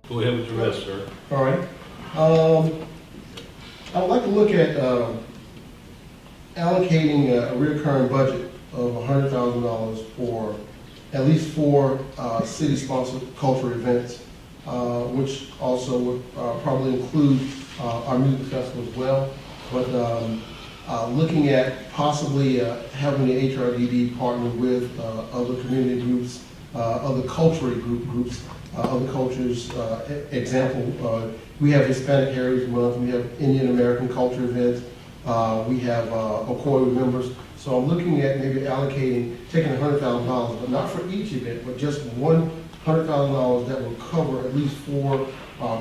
Go ahead with the rest, sir. All right. I would like to look at allocating a recurring budget of $100,000 for at least 4 city-sponsored cultural events, which also would probably include our music festival as well. But looking at possibly having the HRDD partner with other community groups, other cultural groups, other cultures. Example, we have Hispanic Heritage Month, we have Indian American culture events, we have Ocoee members. So I'm looking at maybe allocating, taking $100,000, but not for each event, but just $100,000 that will cover at least 4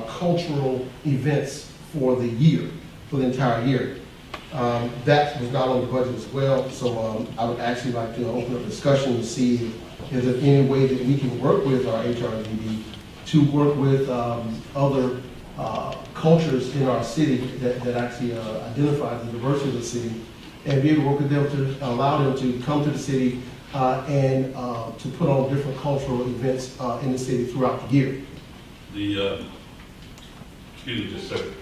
cultural events for the year, for the entire year. That was not on the budget as well, so I would actually like to open up a discussion to see if there's any way that we can work with our HRDD to work with other cultures in our city that actually identify the diversity of the city, and be able to work with them to allow them to come to the city and to put on different cultural events in the city throughout the year. Excuse me just a second.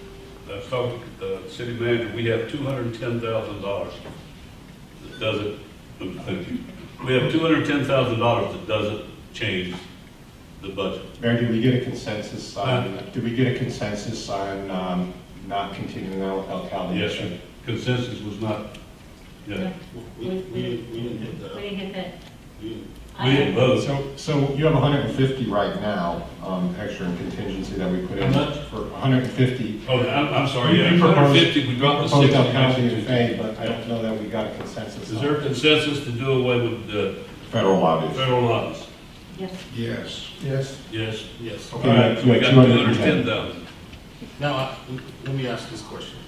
I was talking to the city manager. We have $210,000 that doesn't, thank you. We have $210,000 that doesn't change the budget. Mayor, did we get a consensus on, not continuing on with El Calde? Yes, sir. Consensus was not, yeah. We didn't hit that. We didn't hit that. We didn't vote. So you have 150 right now, extra in contingency that we put in How much? for 150. Oh, I'm sorry, yeah, We proposed- 150, we dropped the proposed 60. El Calde and Fay, but I don't know that we got a consensus. Is on there a consensus to do away with the federal lobbies? federal lobbies? Yes. Yes. Yes. Yes. Yes. All Okay, right, so we got 210,000. 210,000. Now, let me ask this question.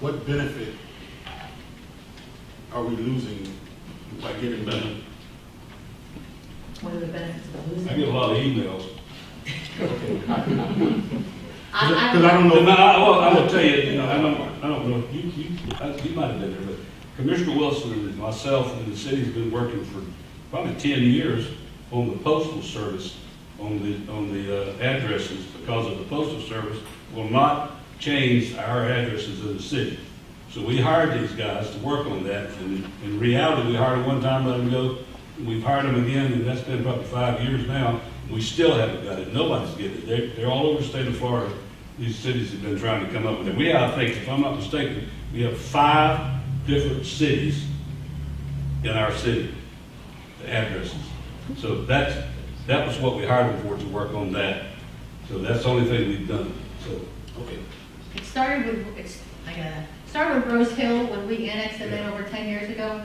What benefit are we losing by giving back? What are the benefits of losing? I get a lot of emails. Because I don't know. I will tell you, I don't know, you might have been there, but Commissioner Wilson and myself and the city's been working for probably 10 years on the postal service, on the addresses, because of the postal service will not change our addresses in the city. So we hired these guys to work on that, and in reality, we hired them one time, let them go. We've hired them again, and that's been probably 5 years now. We still haven't got it. Nobody's getting it. They're all over the state of Florida. These cities have been trying to come up with it. We have, I think, if I'm not mistaken, we have 5 different cities in our city, the addresses. So that was what we hired them for, to work on that. So that's the only thing we've done. So, okay. It started with, started with Rose Hill when we annexed them in over 10 years ago.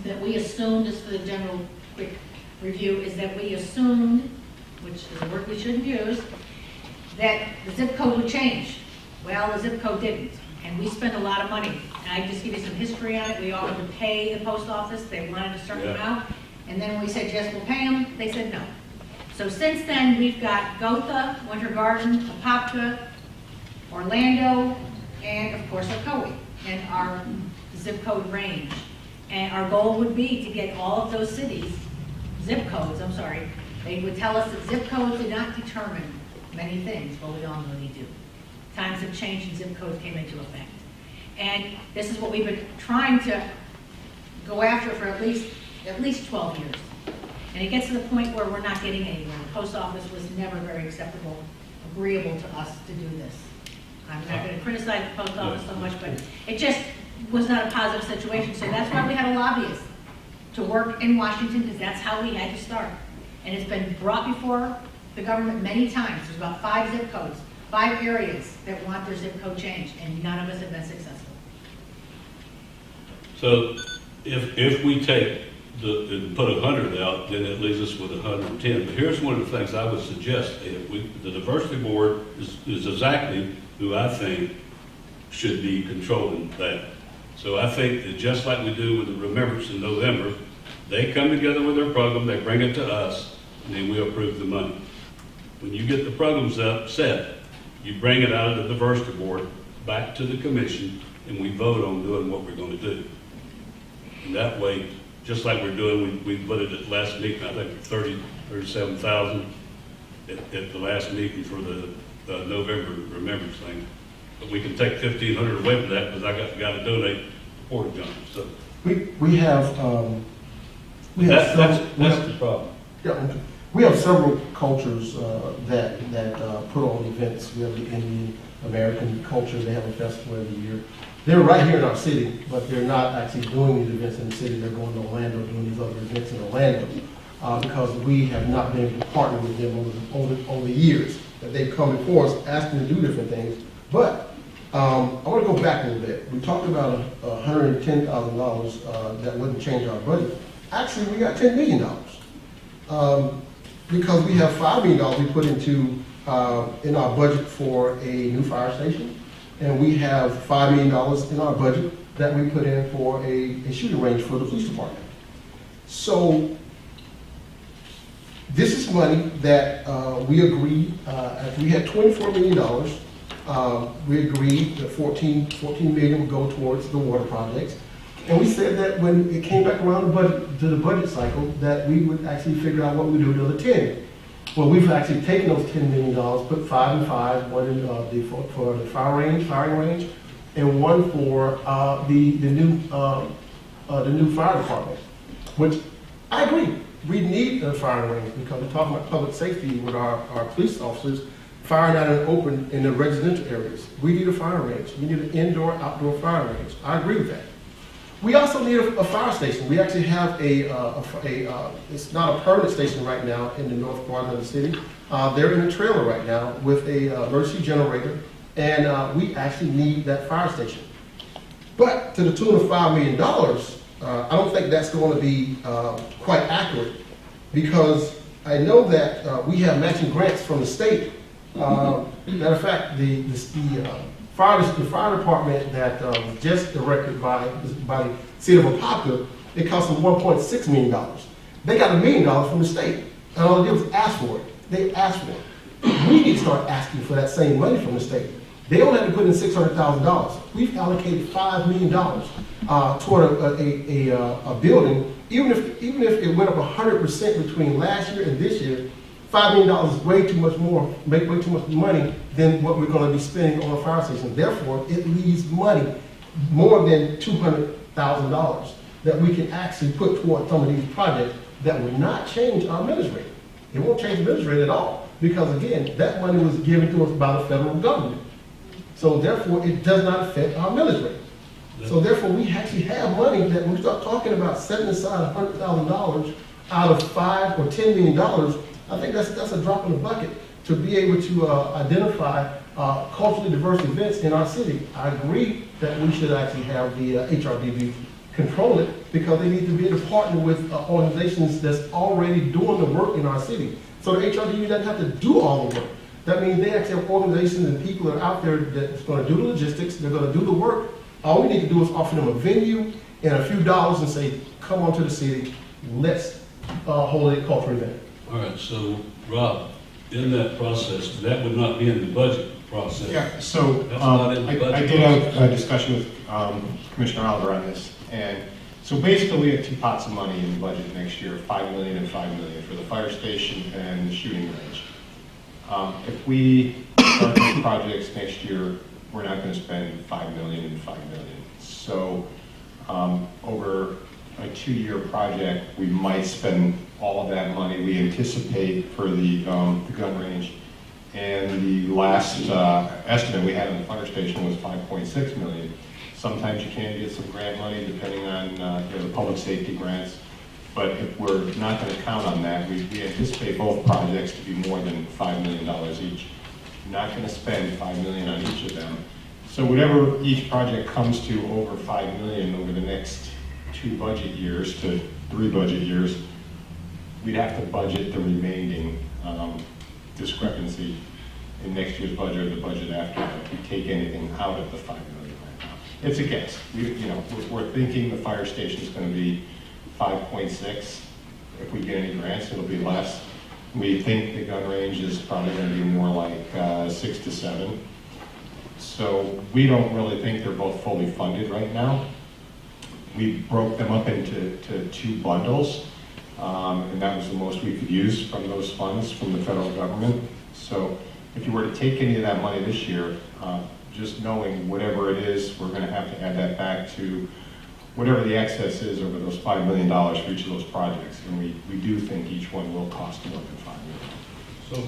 That we assumed, just for the general quick review, is that we assumed, which is a word we shouldn't use, that the zip code would change. Well, the zip code didn't, and we spent a lot of money. And I just give you some history on it. We offered to pay the post office. They wanted a certain amount. And then when we said, yes, we'll pay them, they said no. So since then, we've got Gotha, Winter Garden, Apopka, Orlando, and of course, Ocoee, and our zip code range. And our goal would be to get all of those cities, zip codes, they would tell us that zip codes do not determine many things, but we all know they do. Times have changed and zip codes came into effect. And this is what we've been trying to go after for at least 12 years. And it gets to the point where we're not getting anywhere. The post office was never very agreeable to us to do this. I'm not going to criticize the post office so much, but it just was not a positive situation. So that's why we had a lobbyist to work in Washington, because that's how we had to start. And it's been brought before the government many times. There's about 5 zip codes, 5 areas that want their zip code changed, and none of us have been successful. So if we take and put 100 out, then it leaves us with 110. But here's one of the things I would suggest. The diversity board is exactly who I think should be controlling that. So I think that just like we do with the Remembrance in November, they come together with their program, they bring it to us, and then we approve the money. When you get the programs up, set, you bring it out of the diversity board back to the commission, and we vote on doing what we're going to do. And that way, just like we're doing, we put it at last meeting, I think 37,000. at the last meeting for the November remembrance thing. But we can take 1,500 away from that because I got to donate porta johns. So We have that's the problem. yeah, okay. We have several cultures that put on events. We have the Indian American culture. They have a festival every year. They're right here in our city, but they're not actually doing these events in the city. They're going to Orlando, doing these other events in Orlando, because we have not been able to partner with them over the years that they've come before us asking to do different things. But I want to go back a little bit. We talked about $110,000 that wouldn't change our budget. Actually, we got $10 million because we have $5 million we put into in our budget for a new fire station. And we have $5 million in our budget that we put in for a shooting range for the police department. So this is money that we agreed, we had $24 million. We agreed that 14 million would go towards the water projects. And we said that when it came back around to the budget cycle, that we would actually figure out what we do with the other 10. Well, we've actually taken those $10 million, put 5 and 5, one in for the firing range, and one for the new fire department. Which I agree, we need a firing range because we're talking about public safety with our police officers firing out in the open in the residential areas. We need a firing range. We need an indoor-outdoor firing range. I agree with that. We also need a fire station. We actually have it's not a permanent station right now in the north part of the city. They're in a trailer right now with a emergency generator, and we actually need that fire station. But to the tune of $5 million, I don't think that's going to be quite accurate because I know that we have matching grants from the state. Matter of fact, the fire department that was just erected by the city of Ocoee, it cost them $1.6 million. They got $1 million from the state, and all they did was ask for it. They asked for it. We need to start asking for that same money from the state. They only have to put in $600,000. We've allocated $5 million toward a building. Even if it went up 100% between last year and this year, $5 million is way too much money than what we're going to be spending on a fire station. Therefore, it leaves money, more than $200,000, that we can actually put toward some of these projects that will not change our millage rate. It won't change the millage rate at all, because again, that money was given to us by the federal government. So therefore, it does not affect our millage rate. So therefore, we actually have money that when we start talking about setting aside $100,000 out of $5 or $10 million. I think that's a drop in the bucket to be able to identify culturally diverse events in our city. I agree that we should actually have the HRDB control it because they need to be able to partner with organizations that's already doing the work in our city. So the HRDB doesn't have to do all the work. That means they actually have organizations and people that are out there that's going to do the logistics, they're going to do the work. All we need to do is offer them a venue and a few dollars and say, come on to the city, let's hold a cultural event. All right, so Rob, in that process, that would not be in the budget process. Yeah, so That's not in the I budget did have process. a discussion with Commissioner Oliver on this, and so basically we have two pots of money in the budget next year, $5 million and $5 million for the fire station and the shooting range. If we start these projects next year, we're not going to spend $5 million and $5 million. So over a 2-year project, we might spend all of that money we anticipate for the gun range. And the last estimate we had on the fire station was $5.6 million. Sometimes you can get some grant money depending on the public safety grants. But if we're not going to count on that, we anticipate both projects to be more than $5 million each. Not going to spend $5 million on each of them. So whatever each project comes to over $5 million over the next 2 budget years to 3 budget years, we'd have to budget the remaining discrepancy in next year's budget or the budget after that if we take anything out of the $5 million right now. It's a guess. We're thinking the fire station is going to be 5.6. If we get any grants, it'll be less. We think the gun range is probably going to be more like 6 to 7. So we don't really think they're both fully funded right now. We broke them up into 2 bundles. And that was the most we could use from those funds from the federal government. So if you were to take any of that money this year, just knowing whatever it is, we're going to have to add that back to whatever the excess is over those $5 million for each of those projects. And we do think each one will cost more than $5 million. So,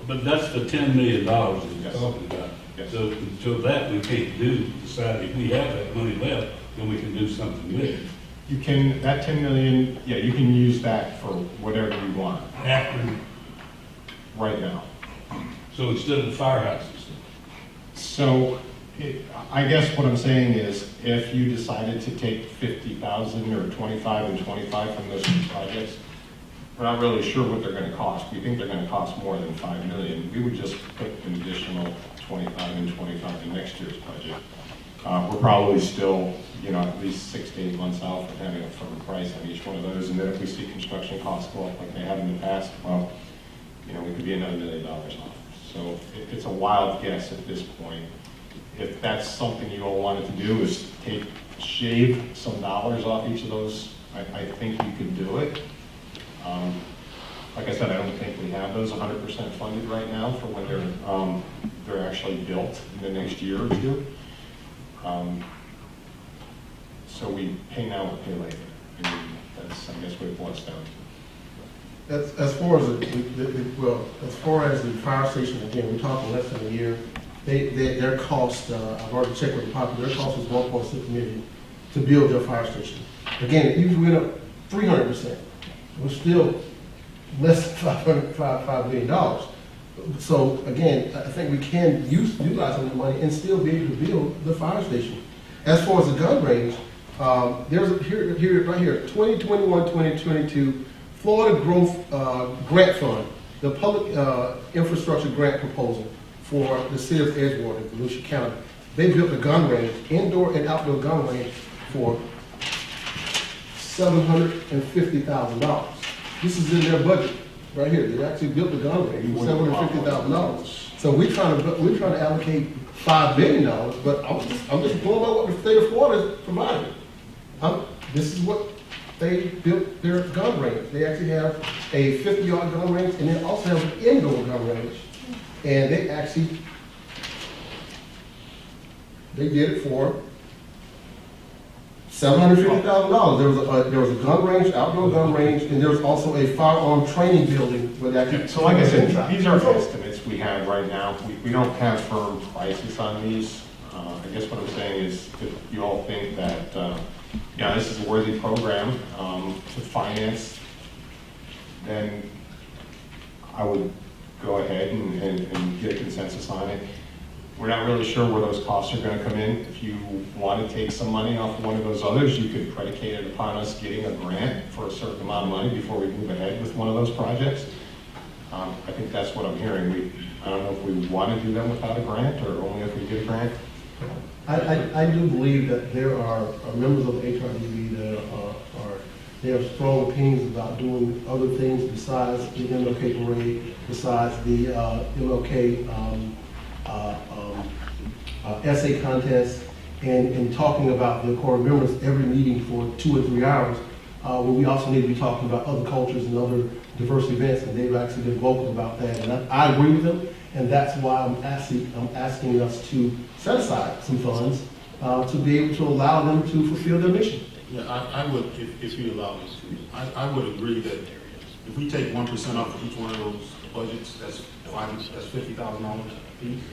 but that's the $10 million that you're Yes. talking about. Yes. So until that, we can't decide if we have that money left, then we can do something with it. You can, that 10 million, yeah, you can use that for whatever you want After, right now. so instead of the firehouses. So I guess what I'm saying is if you decided to take 50,000 or 25 and 25 from those two projects, we're not really sure what they're going to cost. We think they're going to cost more than 5 million. We would just put an additional 25 and 25 in next year's budget. We're probably still, at least 6 to 8 months out from having a firm price on each one of those. And then if we see construction costs go up like they have in the past, well, we could be another $1 million off. So it's a wild guess at this point. If that's something you all wanted to do, is shave some dollars off each of those, I think you could do it. Like I said, I don't think we have those 100% funded right now for when they're actually built in the next year or two. So we pay now or pay later. And that's, I guess, what it boils down to. As far as as far as the fire station, again, we're talking less than a year. Their cost, I've already checked with the department, their cost was $1.6 million to build their fire station. Again, if you went up 300%, we're still less than $5 million. So again, I think we can utilize some of the money and still be able to build the fire station. As far as the gun range, there's right here, 2021-2022 Florida Growth Grant Fund, the public infrastructure grant proposal for the city of Edgewater, Volusia County. They built a gun range, indoor and outdoor gun range for $750,000. This is in their budget, right here. They actually built a gun range for $750,000. So we're trying to allocate $5 billion, but I'm just blowing by what the state of Florida is providing. This is what they built their gun range. They actually have a 50-yard gun range, and then also have an indoor gun range. And they did it for $750,000. There was a gun range, outdoor gun range, and there was also a firearm training building where they So like I said, these are estimates we have right now. We don't have firm prices on these. I guess what I'm saying is if you all think that, this is a worthy program to finance, then I would go ahead and get a consensus on it. We're not really sure where those costs are going to come in. If you want to take some money off of one of those others, you could predicate it upon us getting a grant for a certain amount of money before we move ahead with one of those projects. I think that's what I'm hearing. I don't know if we want to do them without a grant or only if we get a grant. I do believe that there are members of the HRDB that they have strong opinions about doing other things besides the MLK parade, besides the MLK essay contest, and talking about the core members every meeting for 2 or 3 hours. When we also need to be talking about other cultures and other diverse events, and they've actually been vocal about that. And I agree with them, and that's why I'm asking us to set aside some funds to be able to allow them to fulfill their mission. Yeah, I would, if you allow me to, I would agree that if we take 1% off of each one of those budgets, that's $50,000 a piece.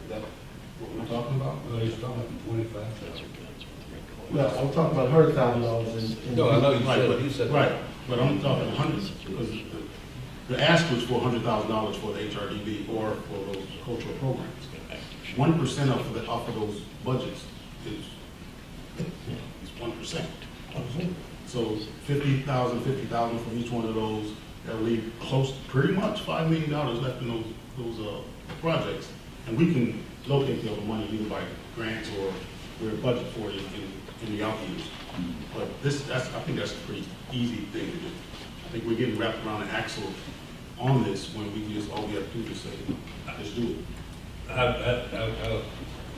Is that what we're talking about? Well, he's talking 25,000. No, I'm talking about $100,000. No, I know you Right, said, but, you said. right, but I'm talking hundreds, because the ask was for $100,000 for the HRDB or for those cultural programs. 1% off of those budgets is 1%. So 50,000 from each one of those, that'll leave close to pretty much $5 million left in those projects. And we can locate the other money either by grants or we're budget for it in the out years. But I think that's a pretty easy thing to do. I think we're getting wrapped around the axle on this when we just, all we have to do is say, let's do it. I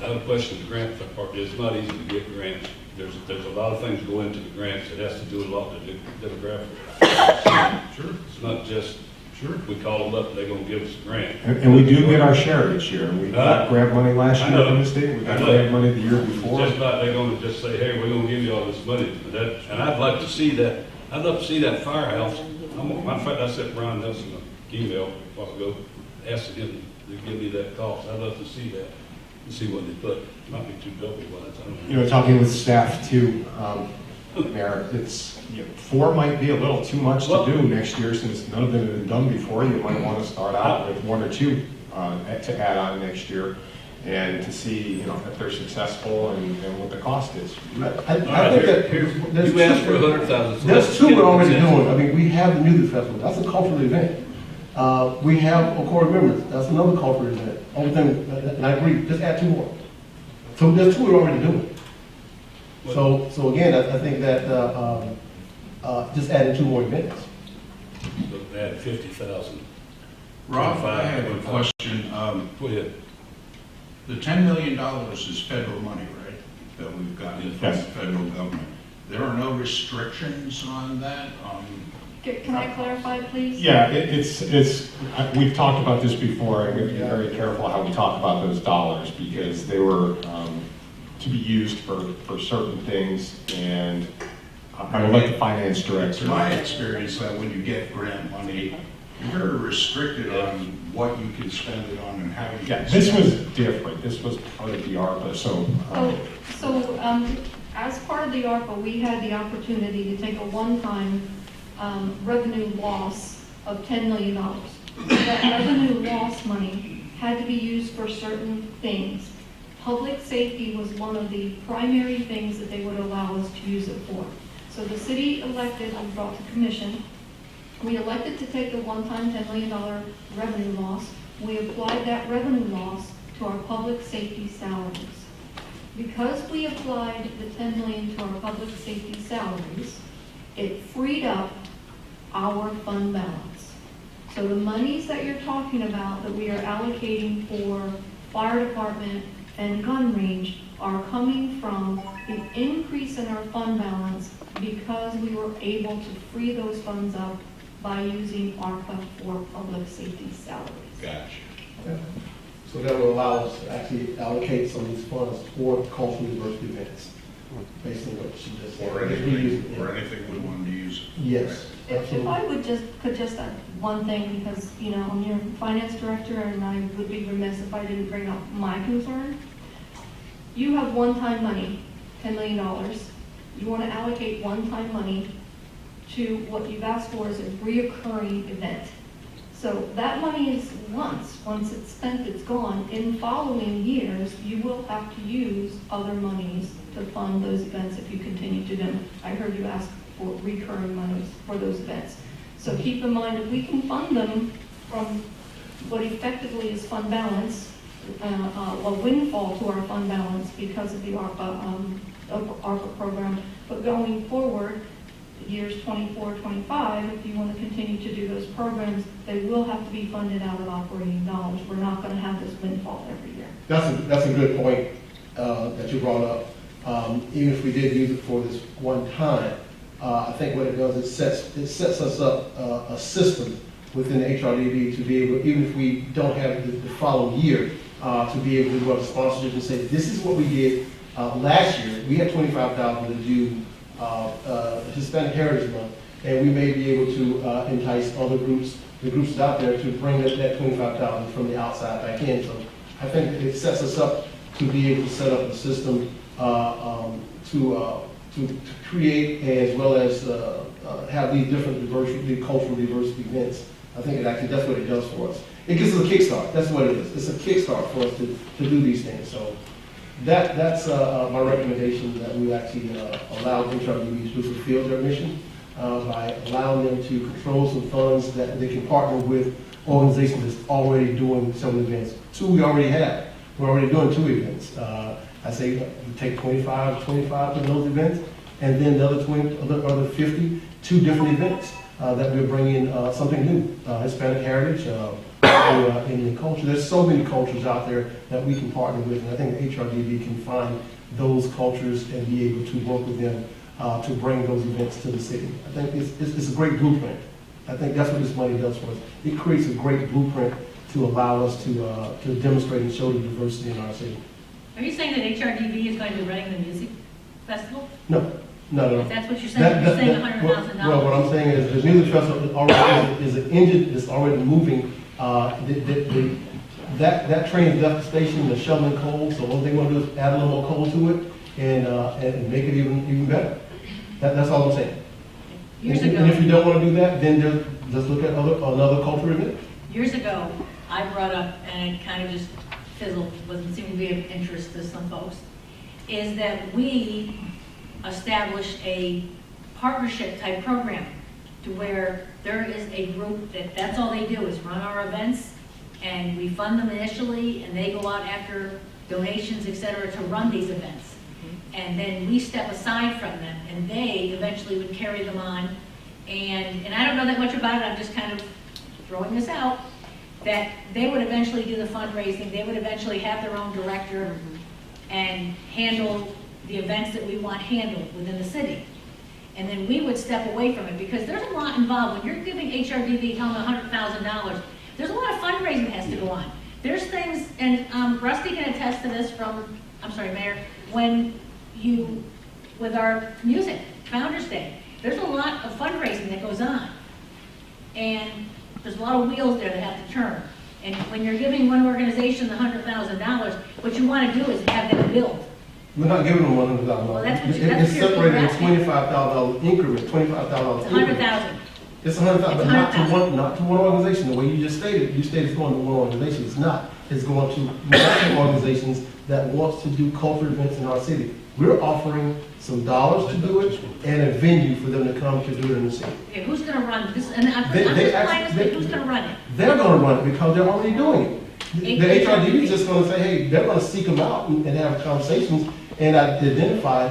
have a question. The grant part, it's not easy to get grants. there's a lot of things go into the grants. It has to do a lot with the demographic. Sure, It's not just, sure. we call them up, they're gonna give us a grant. And we do get our share each year. We got grant money last I year know. from the state, we got I know. grant money the year It's before. just not, they're gonna just say, hey, we're gonna give you all this money. And I'd like to see that, I'd love to see that firehouse. Matter of fact, I sent Brian Nelson an email a while ago, asking him to give me that cost. I'd love to see that, and see what they put. Might be too double wise, I don't know. You know, talking with staff too, Mayor, it's, 4 might be a little too much to do next year since none of them have been done before. You might want to start out with 1 or 2 to add on next year and to see, if they're successful and what the cost is. I think that You asked for 100,000. so there's let's 2 get we're it already presented. doing. I mean, we have the music festival. That's a cultural event. We have Ocoee Remembrance. That's another cultural event. Only thing, and I agree, just add 2 more. So there's 2 we're already doing. So again, I think that just adding 2 more events. So add 50,000. Rob, I have a 25. question. Go ahead. The $10 million is federal money, right? That we've gotten from the Yes. federal government. There are no restrictions on that? Can I clarify, please? Yeah, we've talked about this before, and we have to be very careful how we talk about those dollars, because they were to be used for certain things, and I would like the finance It's director. my experience that when you get grant money, you're very restricted on what you can spend it on and how you Yeah, can this spend was it. different, this was part of the ARPA, so. As part of the ARPA, we had the opportunity to take a one-time revenue loss of $10 million. That revenue loss money had to be used for certain things. Public safety was one of the primary things that they would allow us to use it for. So the city elected, and brought to commission, we elected to take the one-time $10 million revenue loss. We applied that revenue loss to our public safety salaries. Because we applied the $10 million to our public safety salaries, it freed up our fund balance. So the monies that you're talking about that we are allocating for fire department and gun range are coming from the increase in our fund balance because we were able to free those funds up by using ARPA for public safety salaries. Gotcha. So that will allow us to actually allocate some of these funds toward cultural diversity events, based on what she just said. Or anything, we wanted to use it. Yes, If absolutely. I could just add one thing, because, I'm your finance director, and I would be remiss if I didn't bring up my concern. You have one-time money, $10 million. You want to allocate one-time money to what you've asked for is a reoccurring event. So that money is once it's spent, it's gone. In following years, you will have to use other monies to fund those events if you continue to do them. I heard you ask for recurring monies for those events. So keep in mind, if we can fund them from what effectively is fund balance, a windfall to our fund balance because of the ARPA program, but going forward, years 24, 25, if you want to continue to do those programs, they will have to be funded out of operating dollars. We're not going to have this windfall every year. That's a good point that you brought up. Even if we did use it for this one time, I think what it does is it sets us up a system within the HRDB to be able, even if we don't have it the following year, to be able to go to sponsors and say, this is what we did last year. We had $25,000 to do Hispanic Heritage Month, and we may be able to entice other groups, the groups out there, to bring that $25,000 from the outside back in. So I think it sets us up to be able to set up a system to create as well as have these different diversity, cultural diversity events. I think that's what it does for us. It gives us a kickstart. That's what it is. It's a kickstart for us to do these things. So that's my recommendation, that we actually allow HRDBs to fulfill their mission by allowing them to control some funds that they can partner with organizations that's already doing some events. 2 we already have. We're already doing 2 events. I say we take 25 of those events, and then the other 50, 2 different events that we're bringing something new. Hispanic Heritage, to Indian culture. There's so many cultures out there that we can partner with, and I think the HRDB can find those cultures and be able to work with them to bring those events to the city. I think it's a great blueprint. I think that's what this money does for us. It creates a great blueprint to allow us to demonstrate and show the diversity in our city. Are you saying that HRDB is going to be running the music festival? No. If that's what you're saying, you're saying $100,000? Well, what I'm saying is the music festival already is an engine that's already moving. That train left the station, they're shoveling coal, so what they want to do is add a little more coal to it and make it even better. That's all I'm saying. Years And ago, if you don't want to do that, then just look at another cultural event. years ago, I brought up, and it kind of just fizzled, wasn't seeming to be of interest to some folks, is that we establish a partnership type program to where there is a group that's all they do is run our events, and we fund them initially, and they go out after donations, et cetera, to run these events. And then we step aside from them, and they eventually would carry them on. And I don't know that much about it, I'm just kind of throwing this out, that they would eventually do the fundraising, they would eventually have their own director and handle the events that we want handled within the city. And then we would step away from it, because there's a lot involved. When you're giving HRDB $100,000, there's a lot of fundraising that has to go on. There's things, and Rusty can attest to this from, I'm sorry, Mayor, with our music, Founder's Day, there's a lot of fundraising that goes on. And there's a lot of wheels there that have to turn. And when you're giving one organization the $100,000, what you want to do is have them build. We're not giving them $100,000. Well, that's what It's you're separated in asking. $25,000 increments, $25,000 It's increments. $100,000. It's $100,000, but It's not to one organization. The way you just stated, it's going to one organization. It's not. It's going to multiple organizations that wants to do cultural events in our city. We're offering some dollars to do it and a venue for them to come to do it in the city. Okay, who's going to run this? And I'm They- just they applying actually- this, they- who's going to run it? They're going to run it because they're already doing it. The HRD is just going to say, hey, they're going to seek them out and have conversations and identify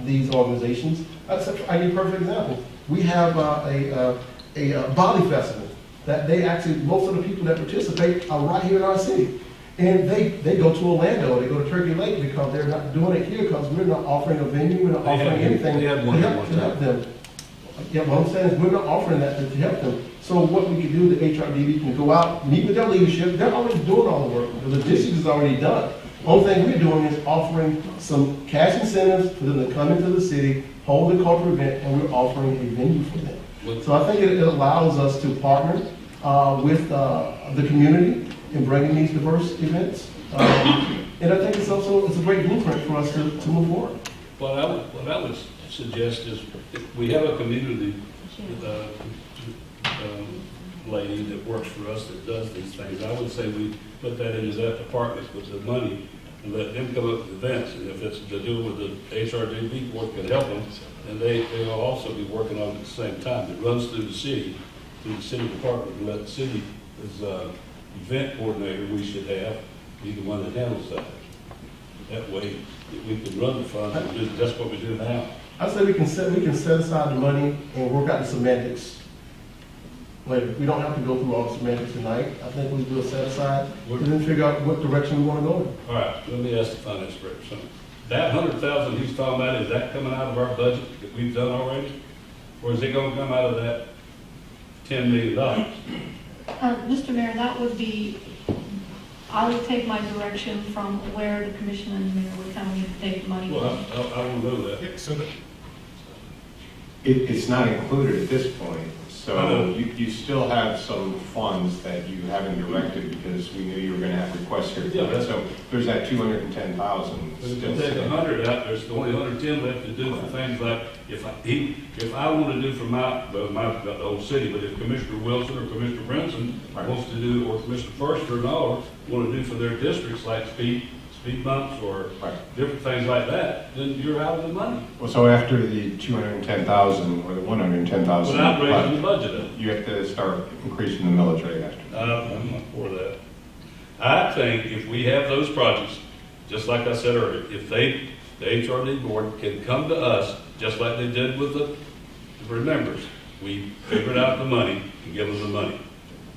these organizations. I give you a perfect example. We have a Bali festival that they actually, most of the people that participate are right here in our city. And they go to Orlando, they go to Turkey Lake because they're not doing it here because we're not offering a venue, we're not They offering had- anything they to had one at one help them. Yeah, what I'm saying is we're not offering that to help them. So what we can do, the HRDB can go out, meet with their leadership, they're already doing all the work, the logistics is already done. Only thing we're doing is offering some cash incentives for them to come into the city, hold a cultural event, and we're offering a venue for them. So I think it allows us to partner with the community in bringing these diverse events. And I think it's a great blueprint for us to move forward. What I would suggest is, if we have a community lady that works for us that does these things, I would say we put that into that department with the money and let them come up with events. And if it's to do with the HRDB board can help them, and they'll also be working on it at the same time. It runs through the city department, and let the city, as event coordinator we should have, be the one that handles that. That way, we can run the fund, and that's what we do now. I say we can set aside the money and work out the semantics later. We don't have to go through all the semantics tonight. I think we do a set aside and then figure out what direction we want to go in. All right, let me ask the finance director something. That $100,000 he's talking about, is that coming out of our budget that we've done already? Or is it gonna come out of that $10 million? Mr. Mayor, that would be, I would take my direction from where the commission and the mayor would tell me to take money. Well, I will know that. Yeah, so it's not included at this point, I know. so you still have some funds that you haven't directed because we knew you were gonna have requests here. Yeah, that's- So there's that 210,000 If still you take sitting. 100 out, there's only 110 left to do for things like, if I want to do for the whole city, but if Commissioner Wilson or Commissioner Brinson Right. wants to do, or Commissioner Forster and all, want to do for their districts, like speed bumps or Right. different things like that, then you're out of the money. Well, so after the 210,000 or the 110,000. Without raising the budget up. You have to start increasing the military after. I'm not for that. I think if we have those projects, just like I said earlier, if the HRD board can come to us, just like they did with the members, we figured out the money and give them the money.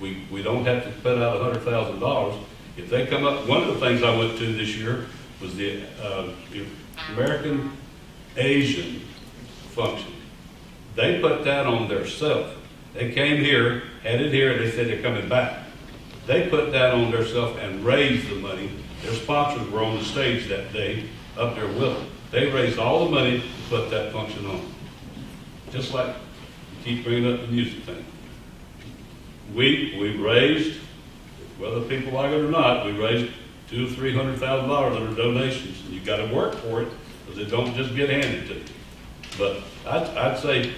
We don't have to put out $100,000. If they come up, one of the things I went to this year was the American Asian function. They put that on their self. They came here, had it here, and they said they're coming back. They put that on their self and raised the money. Their sponsors were on the stage that day up there with them. They raised all the money to put that function on. Just like you keep bringing up the music thing. We raised, whether people like it or not, we raised $200,000 or $300,000 under donations. And you got to work for it, because it don't just get handed to you. But I'd say,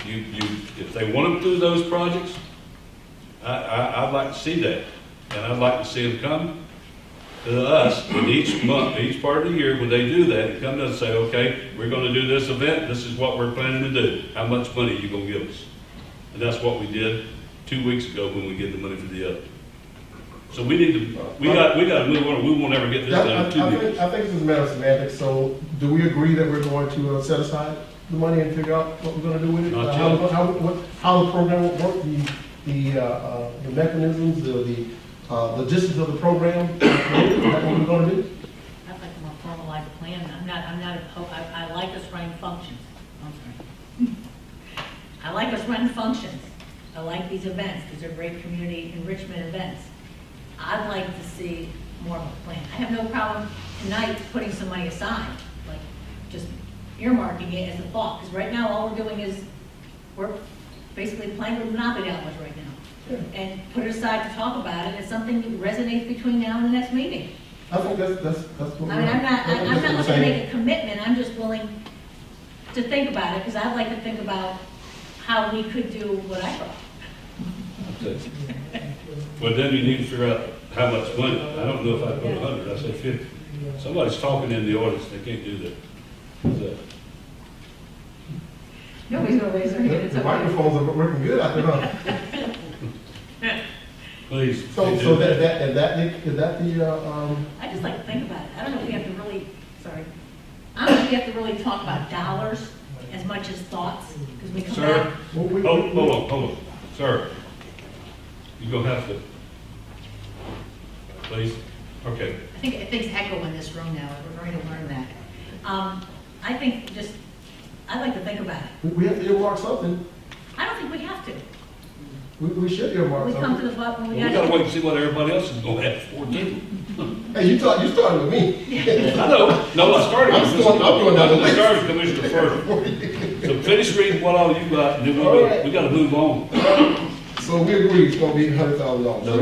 if they want to do those projects, I'd like to see that, and I'd like to see them come to us in each month, each part of the year when they do that, and come to us and say, okay, we're going to do this event. This is what we're planning to do. How much money are you going to give us? And that's what we did 2 weeks ago when we get the money for the other. So we need to, we got to move on. We won't ever get this done in 2 weeks. I think this is a matter of semantics, so do we agree that we're going to set aside the money and figure out what we're going to do with it? Not yet. How the program will work, the mechanisms, the logistics of the program, is that what we're going to do? I'd like a more formalized plan. I'm not opposed, I like us running functions. I'm sorry. I like us running functions. I like these events. These are great community enrichment events. I'd like to see more of a plan. I have no problem tonight putting some money aside, like just earmarking it as a thought, because right now all we're doing is, we're basically playing with monopoly dollars right now. And put it aside to talk about it, it's something that resonates between now and the next meeting. I think that's what I mean, I'm not looking to make a commitment, I'm just willing to think about it, because I'd like to think about how we could do what I thought. Well, then you need to figure out how much money. I don't know if I put 100, I say 50. Somebody's talking in the audience, they can't do that. Who's that? Nobody's gonna raise their hand. It's The okay. microphones are working good out there, huh? Please. So is that the, I just like to think about it. I don't know if we have to really, sorry. I don't know if we have to really talk about dollars as much as thoughts, because we come Sir, out. hold on. Sir, you're going to have to, please. Okay. I think things echo in this room now, we're going to learn that. I think just, I'd like to think about it. we have to earmark something. I don't think we have to. We should earmark We come to something. the button, Well, we got to wait and see what everybody else is going to have for too. Hey, you started with me. I know. No, I started with I'm going down the list. I started with Commissioner first. So finish reading what all you got, and then All right. we got to move on. So we agree it's gonna be $100,000. No.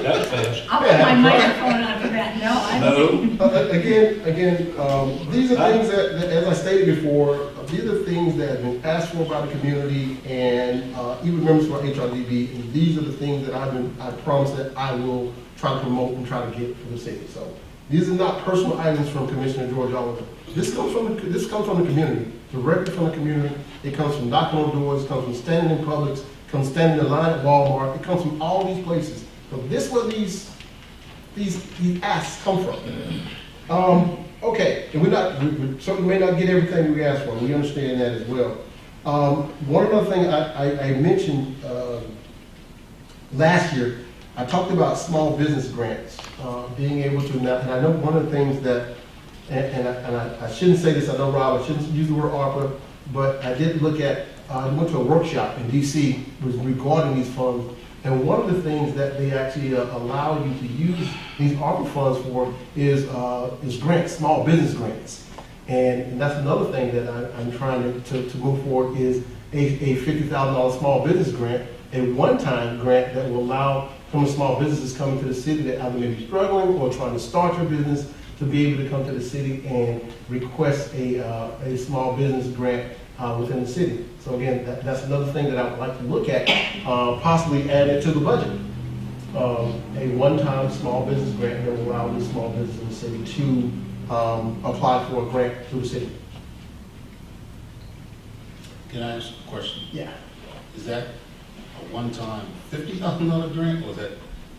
That's fast. I'll put my microphone on for that. No, I don't. No. Again, these are things that, as I stated before, these are things that have been asked for by the community and even members of our HRDB, and these are the things that I promise that I will try to promote and try to get for the city. So these are not personal items from Commissioner George Oliver. This comes from the community, directly from the community. It comes from knocking on doors, it comes from standing in Publix, comes standing in line at Walmart. It comes from all these places. So this is where these asks come from. Okay, and we certainly may not get everything we asked for. We understand that as well. One other thing I mentioned last year, I talked about small business grants, being able to, and I know one of the things that, and I shouldn't say this, I know Rob, I shouldn't use the word ARPA, but I did look at, I went to a workshop in DC was regarding these funds, and one of the things that they actually allow you to use these ARPA funds for is grants, small business grants. And that's another thing that I'm trying to move forward is a $50,000 small business grant, a one-time grant that will allow some of the small businesses coming to the city that either may be struggling or trying to start your business to be able to come to the city and request a small business grant within the city. So again, that's another thing that I would like to look at, possibly add it to the budget. A one-time small business grant that will allow the small business in the city to apply for a grant through the city. Can I ask a question? Yeah. Is that a one-time $50,000 grant, or is that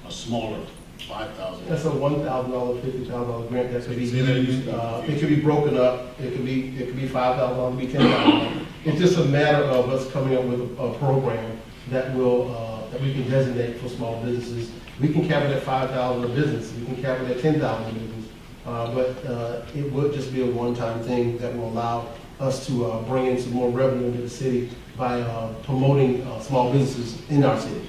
a smaller 5,000. That's a $1,000, $50,000 grant that could be See that? used, it could be broken up, it could be $5,000, it could be $10,000. It's just a matter of us coming up with a program that will, that we can designate for small businesses. We can cap it at 5,000 a business, we can cap it at 10,000 a business, but it would just be a one-time thing that will allow us to bring in some more revenue into the city by promoting small businesses in our city.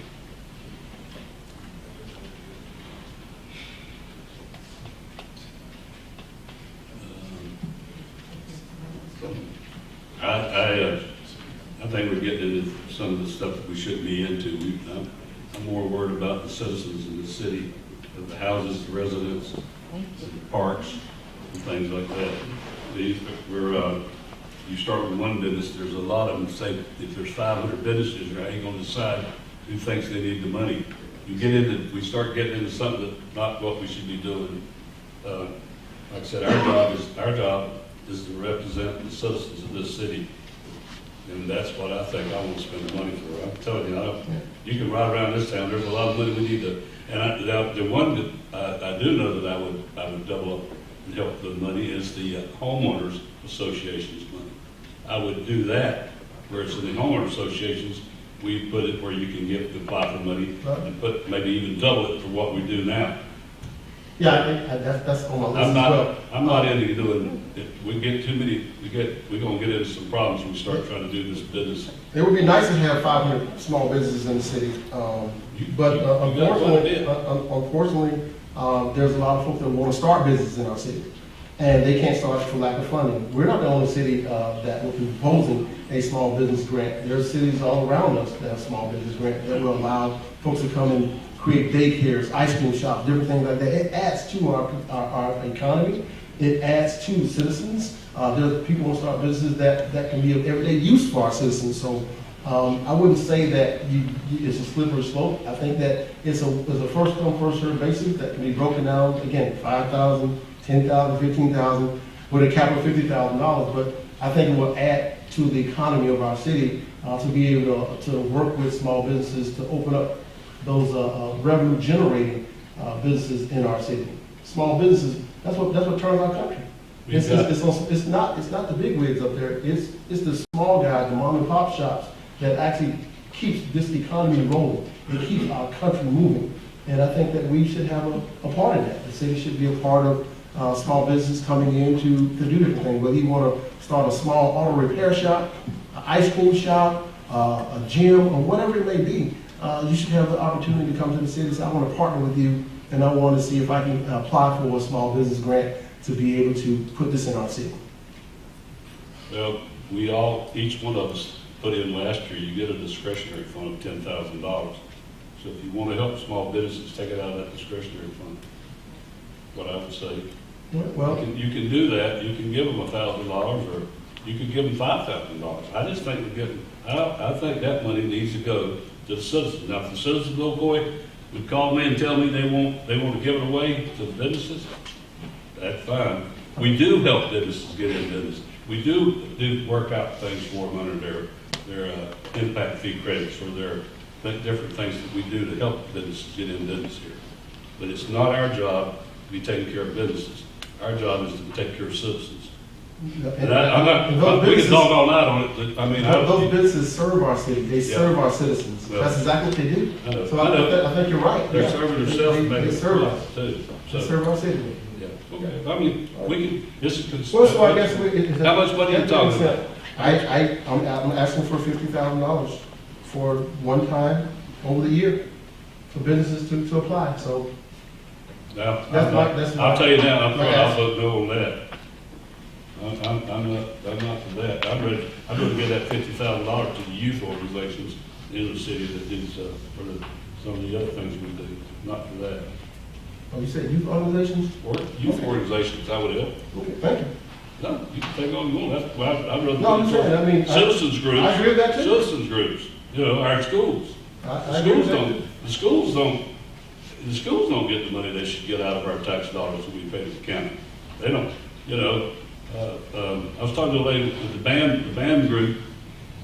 I think we're getting into some of the stuff that we shouldn't be into. I'm more worried about the citizens in the city, of the houses, the residents, the parks, and things like that. You start with one business, there's a lot of them say, if there's 500 businesses, I ain't gonna decide who thinks they need the money. We start getting into something that's not what we should be doing. Like I said, our job is to represent the citizens of this city. And that's what I think I want to spend the money for. I'm telling you, you can ride around this town, there's a lot of money we need to, and the one that I do know that I would double up and help the money is the homeowners associations money. I would do that, where it's in the homeowner associations, we put it where you can apply for money and put maybe even double it for what we do now. Yeah, that's on my list as well. I'm not into doing, if we get too many, we're gonna get into some problems when we start trying to do this business. It would be nice to have 500 small businesses in the city, but unfortunately, there's a lot of folks that want to start businesses in our city, and they can't start for lack of funding. We're not the only city that will be proposing a small business grant. There's cities all around us that have small business grant that will allow folks to come and create daycares, ice cream shops, different things like that. It adds to our economy. It adds to citizens. There's people who start businesses that can be of everyday use for our citizens. So I wouldn't say that it's a slippery slope. I think that it's a first come, first served basis that can be broken down, again, 5,000, 10,000, 15,000, with a capital $50,000. But I think it will add to the economy of our city to be able to work with small businesses to open up those revenue generating businesses in our city. Small businesses, that's what turns our country. It's not the big wigs up there. It's the small guys, the mom and pop shops that actually keeps this economy rolling. It keeps our country moving. And I think that we should have a part in that. The city should be a part of small business coming in to do different things. Whether you want to start a small auto repair shop, an ice cream shop, a gym, or whatever it may be, you should have the opportunity to come to the city and say, I want to partner with you, and I want to see if I can apply for a small business grant to be able to put this in our city. Well, each one of us put in last year, you get a discretionary fund of $10,000. So if you want to help small businesses, take it out of that discretionary fund. What I would say. Well, You can do that. You can give them $1,000, or you can give them $5,000. I just think I think that money needs to go to the citizens. Now, if the citizens of Ocoee would call me and tell me they want to give it away to the businesses, that's fine. We do help businesses get in business. We do work out things for them under their impact fee credits, or their different things that we do to help businesses get in business here. But it's not our job to be taking care of businesses. Our job is to take care of citizens. And we can talk all night on it, but I mean, those businesses serve our city. They serve our citizens. Well, that's exactly what they do. I know. So I think you're right. They're Yeah. serving themselves and They making serve profit us. too. They So, serve our city. yeah, okay. I mean, we can, this is. Well, so I guess How much money are you talking about? I'm asking for $50,000 for one time over the year for businesses to apply. So Now, that's my I'll tell you now, my I'll ask. vote no on that. I'm not for that. I'm ready to give that $50,000 to the youth organizations in the city that do some of the other things we do, not for that. Oh, you said youth organizations? Or youth organizations, I would help. Okay, thank you. No, you can take on you want. That's why I'd rather. No, I'm saying, I mean, Citizens groups. I agree with that too. Citizens groups, our schools. I agree with that. The schools don't get the money they should get out of our tax dollars that we pay to the county. They don't, I was talking to a lady with the band group.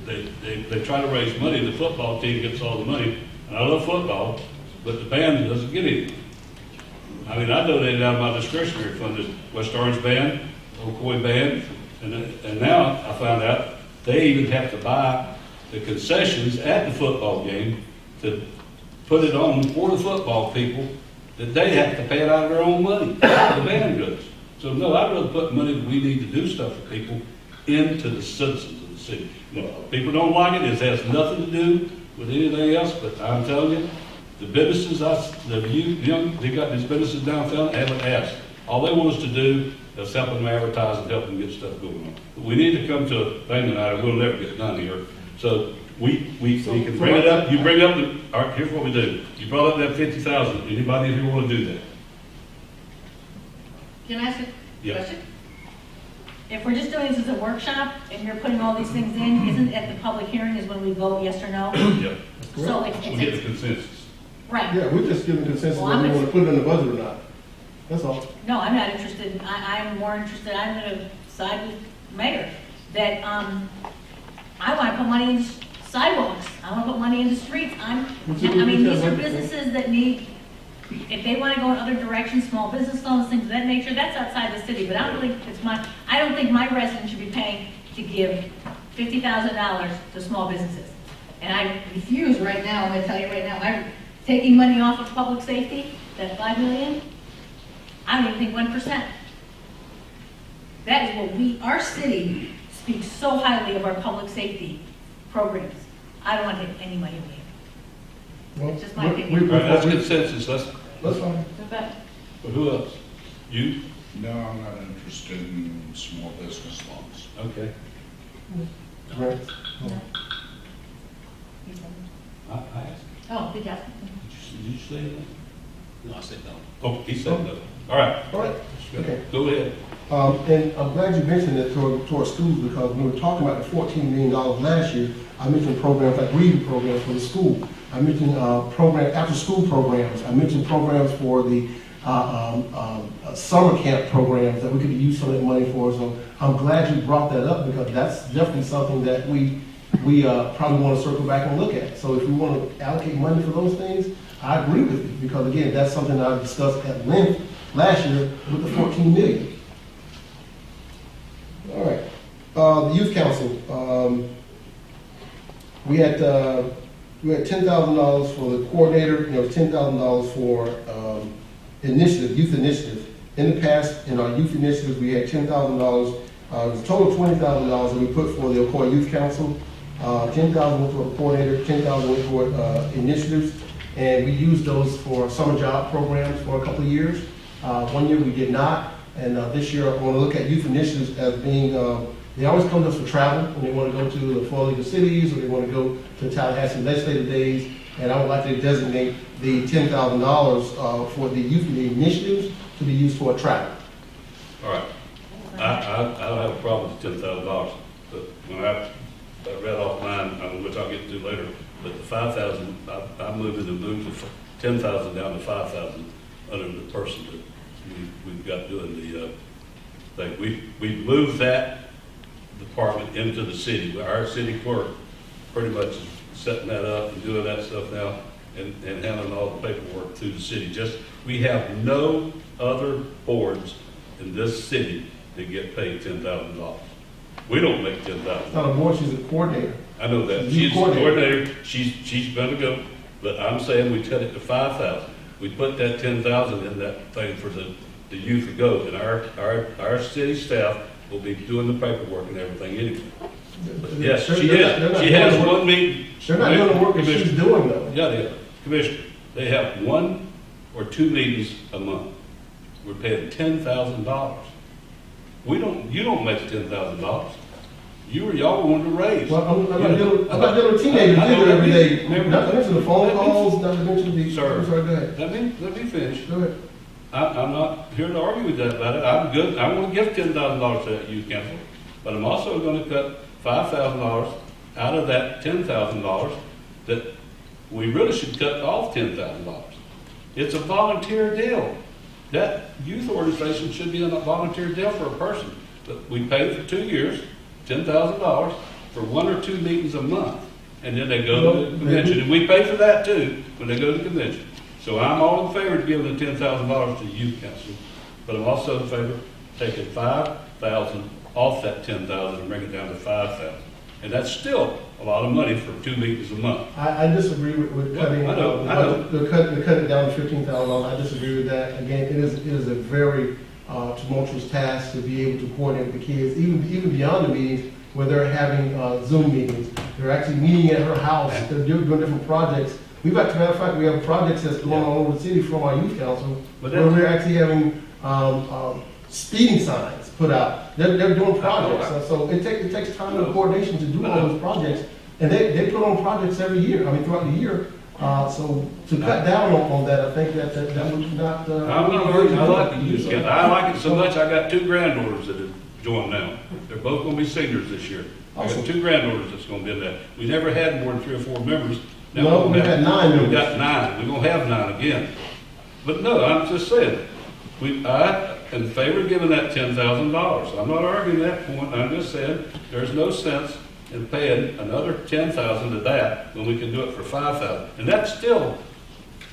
They try to raise money. The football team gets all the money. And I love football, but the band doesn't get any. I mean, I donated out of my discretionary fund, this West Orange Band, Ocoee Band, and now I found out they even have to buy the concessions at the football game to put it on for the football people, that they have to pay it out of their own money, the band does. So no, I'd rather put money that we need to do stuff for people into the citizens of the city. You know, people don't like it, it has nothing to do with anything else, but I'm telling you, the businesses, they got these businesses downtown, haven't asked. All they want us to do is help them advertise and help them get stuff going on. But we need to come to a thing tonight, or we'll never get done here. So we can bring it up, you bring up all right, here's what we do. You brought up that 50,000, anybody who want to do that? Can I ask a Yeah. question? If we're just doing this as a workshop and you're putting all these things in, isn't at the public hearing is when we vote yes or no? Yeah, So we get the consensus. right. Yeah, we're just giving consensus Well, whether we I'm- want to put it in the budget or not. That's all. No, I'm not interested. I'm more interested, I'm gonna side with mayor, that, I wanna put money in sidewalks. I wanna put money in the streets. I mean, these are businesses that need, if they wanna go in other directions, small business loans, things of that nature, that's outside the city. But I don't think I don't think my residents should be paying to give $50,000 to small businesses. And I refuse right now, I'm gonna tell you right now, I'm taking money off of public safety, that 5 million, I don't even think 1%. That is what our city speaks so highly of our public safety programs. I don't want to take any money away. Well, It's just my we- opinion. All right, that's consensus, That's fine. But but who else? You? No, I'm not interested in small business loans. Okay. Right. I asked. Oh, good job. Did you say that? No, I said no. Oh, he said no. All right. All right. Okay. Go ahead. And I'm glad you mentioned it to our schools, because when we were talking about the $14 million last year, I mentioned programs like reading programs for the school. I mentioned after-school programs. I mentioned programs for the summer camp programs that we could use some of that money for. So I'm glad you brought that up, because that's definitely something that we probably want to circle back and look at. So if we want to allocate money for those things, I agree with you, because again, that's something that I discussed at length last year with the 14 million. All right, the youth council, we had $10,000 for the coordinator, $10,000 for youth initiative. In the past, in our youth initiative, we had $10,000. It was a total of $20,000 that we put for the Ocoee Youth Council. 10,000 went for a coordinator, 10,000 went for initiatives, and we used those for summer job programs for a couple of years. 1 year we did not, and this year I want to look at youth initiatives as being, they always come to us for travel when they want to go to the Four League of Cities, or they want to go to Tallahassee legislative days, and I would like to designate the $10,000 for the youth initiatives to be used for travel. All right. I don't have a problem with $10,000, but when I read off mine, which I'll get to later, but the 5,000, I moved the 10,000 down to 5,000 under the person that we've got doing the thing. We moved that department into the city. Our city clerk pretty much is setting that up and doing that stuff now, and handling all the paperwork through the city. We have no other boards in this city that get paid $10,000. We don't make $10,000. It's not a board, she's a coordinator. I know that. She's She's the coordinator. She's gonna go, but I'm saying we cut it to 5,000. We put that 10,000 in that thing for the youth to go, and our city staff will be doing the paperwork and everything anyway. But yes, she is. She has one meeting. They're not doing the work that she's doing though. Yeah, they are. Commissioner, they have 1 or 2 meetings a month. We're paying $10,000. You don't make $10,000. Y'all wanted to raise. Well, I'm not dealing with teenagers either every day. Not to mention the phone calls, not to mention the. Sir. I'm sorry, go ahead. Let me finish. Go ahead. I'm not here to argue with that about it. I'm good. I want to give $10,000 to that youth council, but I'm also going to cut $5,000 out of that $10,000 that we really should cut off $10,000. It's a volunteer deal. That youth organization should be on a volunteer deal for a person. But we pay for 2 years, $10,000 for 1 or 2 meetings a month, and then they go to the convention, and we pay for that too when they go to the convention. So I'm all in favor of giving the $10,000 to the youth council, but I'm also in favor of taking 5,000 off that 10,000 and bring it down to 5,000. And that's still a lot of money for 2 meetings a month. I disagree with cutting, I know, the I know. budget, the cut it down to $15,000. I disagree with that. Again, it is a very tumultuous task to be able to coordinate with the kids, even beyond the meetings, where they're having Zoom meetings. They're actually meeting at her house. They're doing different projects. We've got, as a matter of fact, we have projects that's going on all over the city from our youth council, But where that- we're actually having speeding signs put out. They're doing projects. So it takes time and coordination to do all those projects. And they put on projects every year, throughout the year. So to cut down on that, I think that would not. I'm not arguing, I like the youth council. I like it so much, I got 2 granddaughters that have joined now. They're both gonna be seniors this year. I got Awesome. 2 granddaughters that's gonna be in that. We never had more than 3 or 4 members. Now No, we're we gonna had have- 9 We members. got 9, we're gonna have 9 again. But no, I'm just saying, I in favor of giving that $10,000. I'm not arguing that point, I'm just saying, there's no sense in paying another 10,000 to that when we can do it for 5,000. And that's still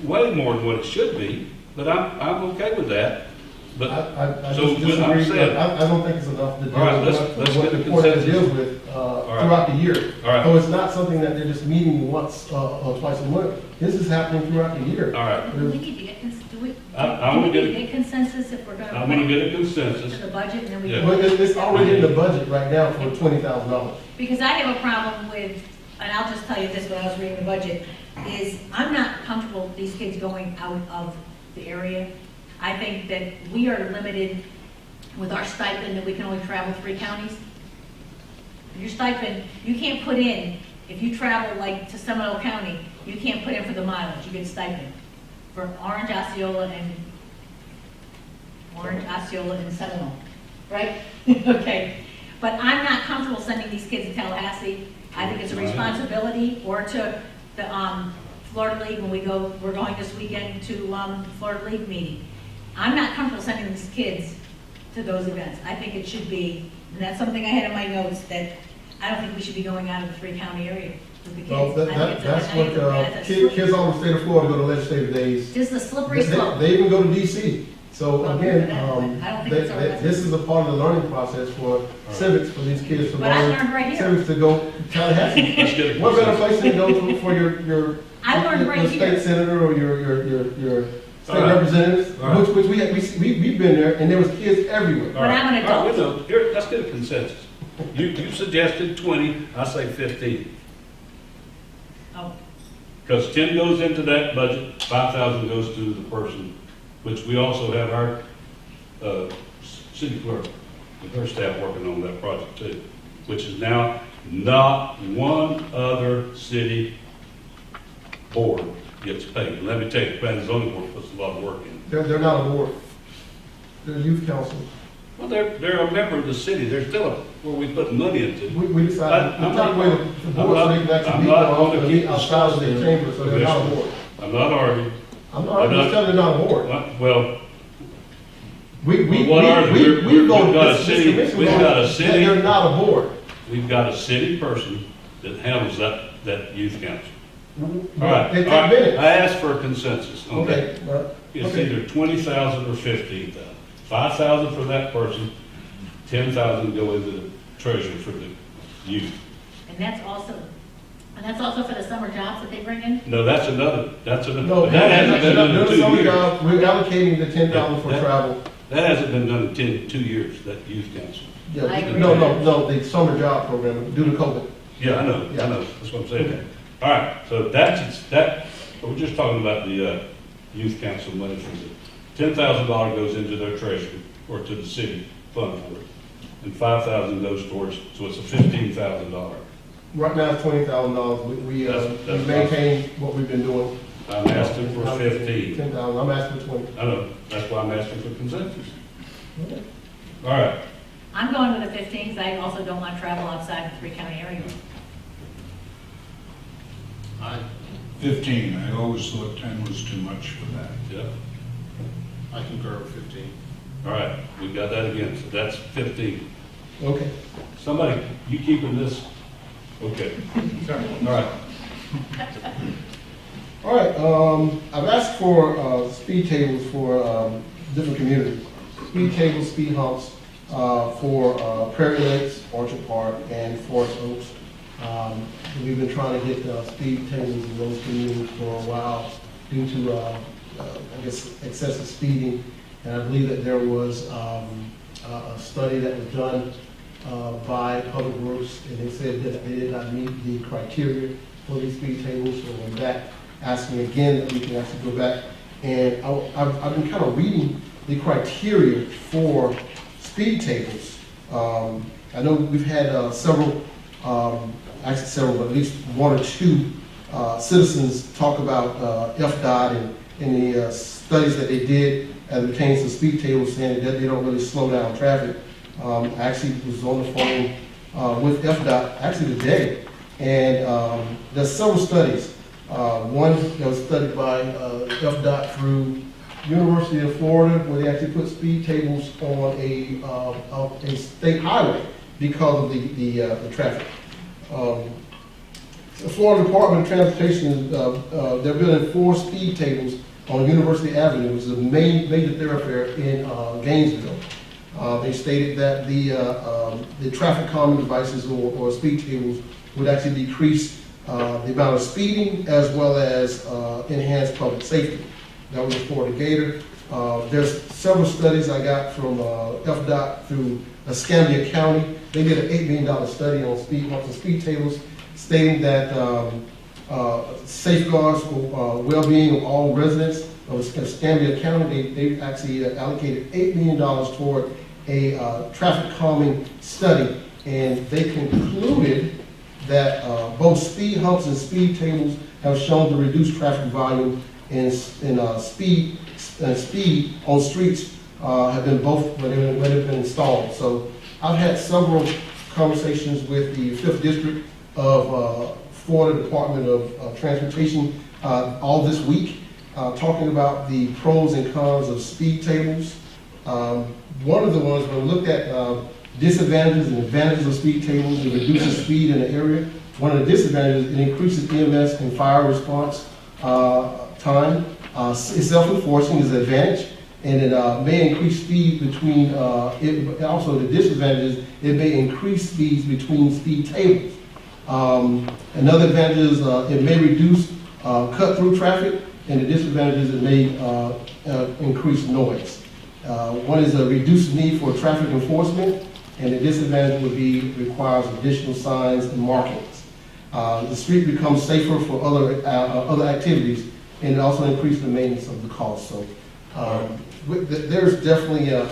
way more than what it should be, but I'm okay with that. But, I so just what I'm disagree. saying, I don't think it's enough to deal All right, with let's what get the a coordinator consensus. deals with right. throughout the year. All right. So it's not something that they're just meeting once or twice a month. This is happening throughout the year. all right, Do we need to get, I wanna get a- get consensus if we're gonna? I'm gonna get a To consensus. the budget and then we. Yeah. But it's already in the budget right now for $20,000. Because I have a problem with, and I'll just tell you this, when I was reading the budget, is I'm not comfortable with these kids going out of the area. I think that we are limited with our stipend, that we can only travel 3 counties. Your stipend, you can't put in, if you travel like to Seminole County, you can't put in for the mileage, you get stipend. For Orange, Osceola, and Seminole, right? Okay, but I'm not comfortable sending these kids to Tallahassee. I think it's a responsibility, or to the Florida League, when we're going this weekend to Florida League meeting. I'm not comfortable sending these kids to those events. I think it should be, and that's something I had in my notes, that I don't think we should be going out of the 3-county area with the kids. Well, I think it's a- that's I think what, that's a slip- kids all over the state of Florida go to legislative days. Just a slippery slope. They even go to DC. So Well, again, I don't think it's all right. this is a part of the learning process for civics, for these kids to But I learn. learned right here. Civics to go to Tallahassee. Let's get a What better consensus. place to go to for your I learned right state here. senator or your state All right. representatives, All right. which we've been there, and there was kids everywhere. All right. I'm an All right, adult. we know. Here, let's get a consensus. You suggested 20, I say 15. Oh, Because 10 goes into that budget, 5,000 goes to the person, which we also have our city clerk and her staff working on that project too, which is now not one other city board gets paid. And let me tell you, planning and zoning board puts a lot of work in. They're not a board. They're a youth council. Well, they're a member of the city. They're still where we put money into. We decided, I'm we not- talked away the board so they can actually I'm meet not more gonna often, keep meet outside of their discussing chamber, so they're not a commissioners. board. I'm not arguing. I'm just telling you they're not a board. Well, We what are they? voted. We've got a this city- commission we've voted got a that city- They're not a board. we've got a city person that handles that youth council. All All right, They all take right. minutes. I asked for a consensus on that. Okay, It's okay. either 20,000 or 15,000. 5,000 for that person, 10,000 go into the treasury for the youth. and that's also for the summer jobs that they bring in? No, that's another, No, that hasn't been done in there's 2 some years. job, we're allocating the 10,000 for That- travel. That hasn't been done in 2 years, that youth council. Yeah, I agree. no, the summer job program due to COVID. Yeah, I know, that's what I'm saying. All right, so we're just talking about the youth council money for the, $10,000 goes into their treasury, or to the city fund for it, and 5,000 goes towards, so it's a $15,000. Right now it's $20,000. We That's maintain what we've been doing. I'm asking for 15. 10,000, I'm asking for 20. I know, that's why I'm asking for consensus. All right, I'm going with the 15, because I also don't want to travel outside the 3-county area. 15, I always thought 10 was too much for that. yeah, I concur with 15. all right, we got that again, so that's 15. Okay. Somebody, you keeping this? Okay, all right. All right, I've asked for speed tables for different communities. Speed tables, speed humps for Prairie Lakes, Orchard Park, and Forest Oaks. We've been trying to get speed tables in those communities for a while due to, I guess, excessive speeding. And I believe that there was a study that was done by Public Works, and they said that they did not meet the criteria for these speed tables. So we're back asking again that we can actually go back. And I've been kind of reading the criteria for speed tables. I know we've had several, actually several, but at least one or two citizens talk about FDOT and the studies that they did as it pertains to speed tables, saying that they don't really slow down traffic. I actually was on the phone with FDOT actually today, and there's several studies. One that was studied by FDOT through University of Florida, where they actually put speed tables on a state highway because of the traffic. The Florida Department of Transportation, they're building 4 speed tables on University Avenue, which is a major thoroughfare in Gainesville. They stated that the traffic calming devices or speed tables would actually decrease the amount of speeding as well as enhance public safety. That was for the Gator. There's several studies I got from FDOT through Escambia County. They did an $8 million study on speed humps and speed tables, stating that safeguards for well-being of all residents of Escambia County. They actually allocated $8 million toward a traffic calming study, and they concluded that both speed humps and speed tables have shown to reduce traffic volume and speed on streets have been both when they've been installed. So I've had several conversations with the 5th District of Florida Department of Transportation all this week, talking about the pros and cons of speed tables. One of the ones when we looked at disadvantages and advantages of speed tables, it reduces speed in the area. One of the disadvantages, it increases EMS and fire response time. It's self-enforcing is an advantage, and it may increase speed between, also the disadvantage is it may increase speeds between speed tables. Another advantage is it may reduce cut-through traffic, and the disadvantage is it may increase noise. One is a reduced need for traffic enforcement, and the disadvantage would be requires additional signs and markings. The street becomes safer for other activities, and it also increases the maintenance of the cost. So there's definitely a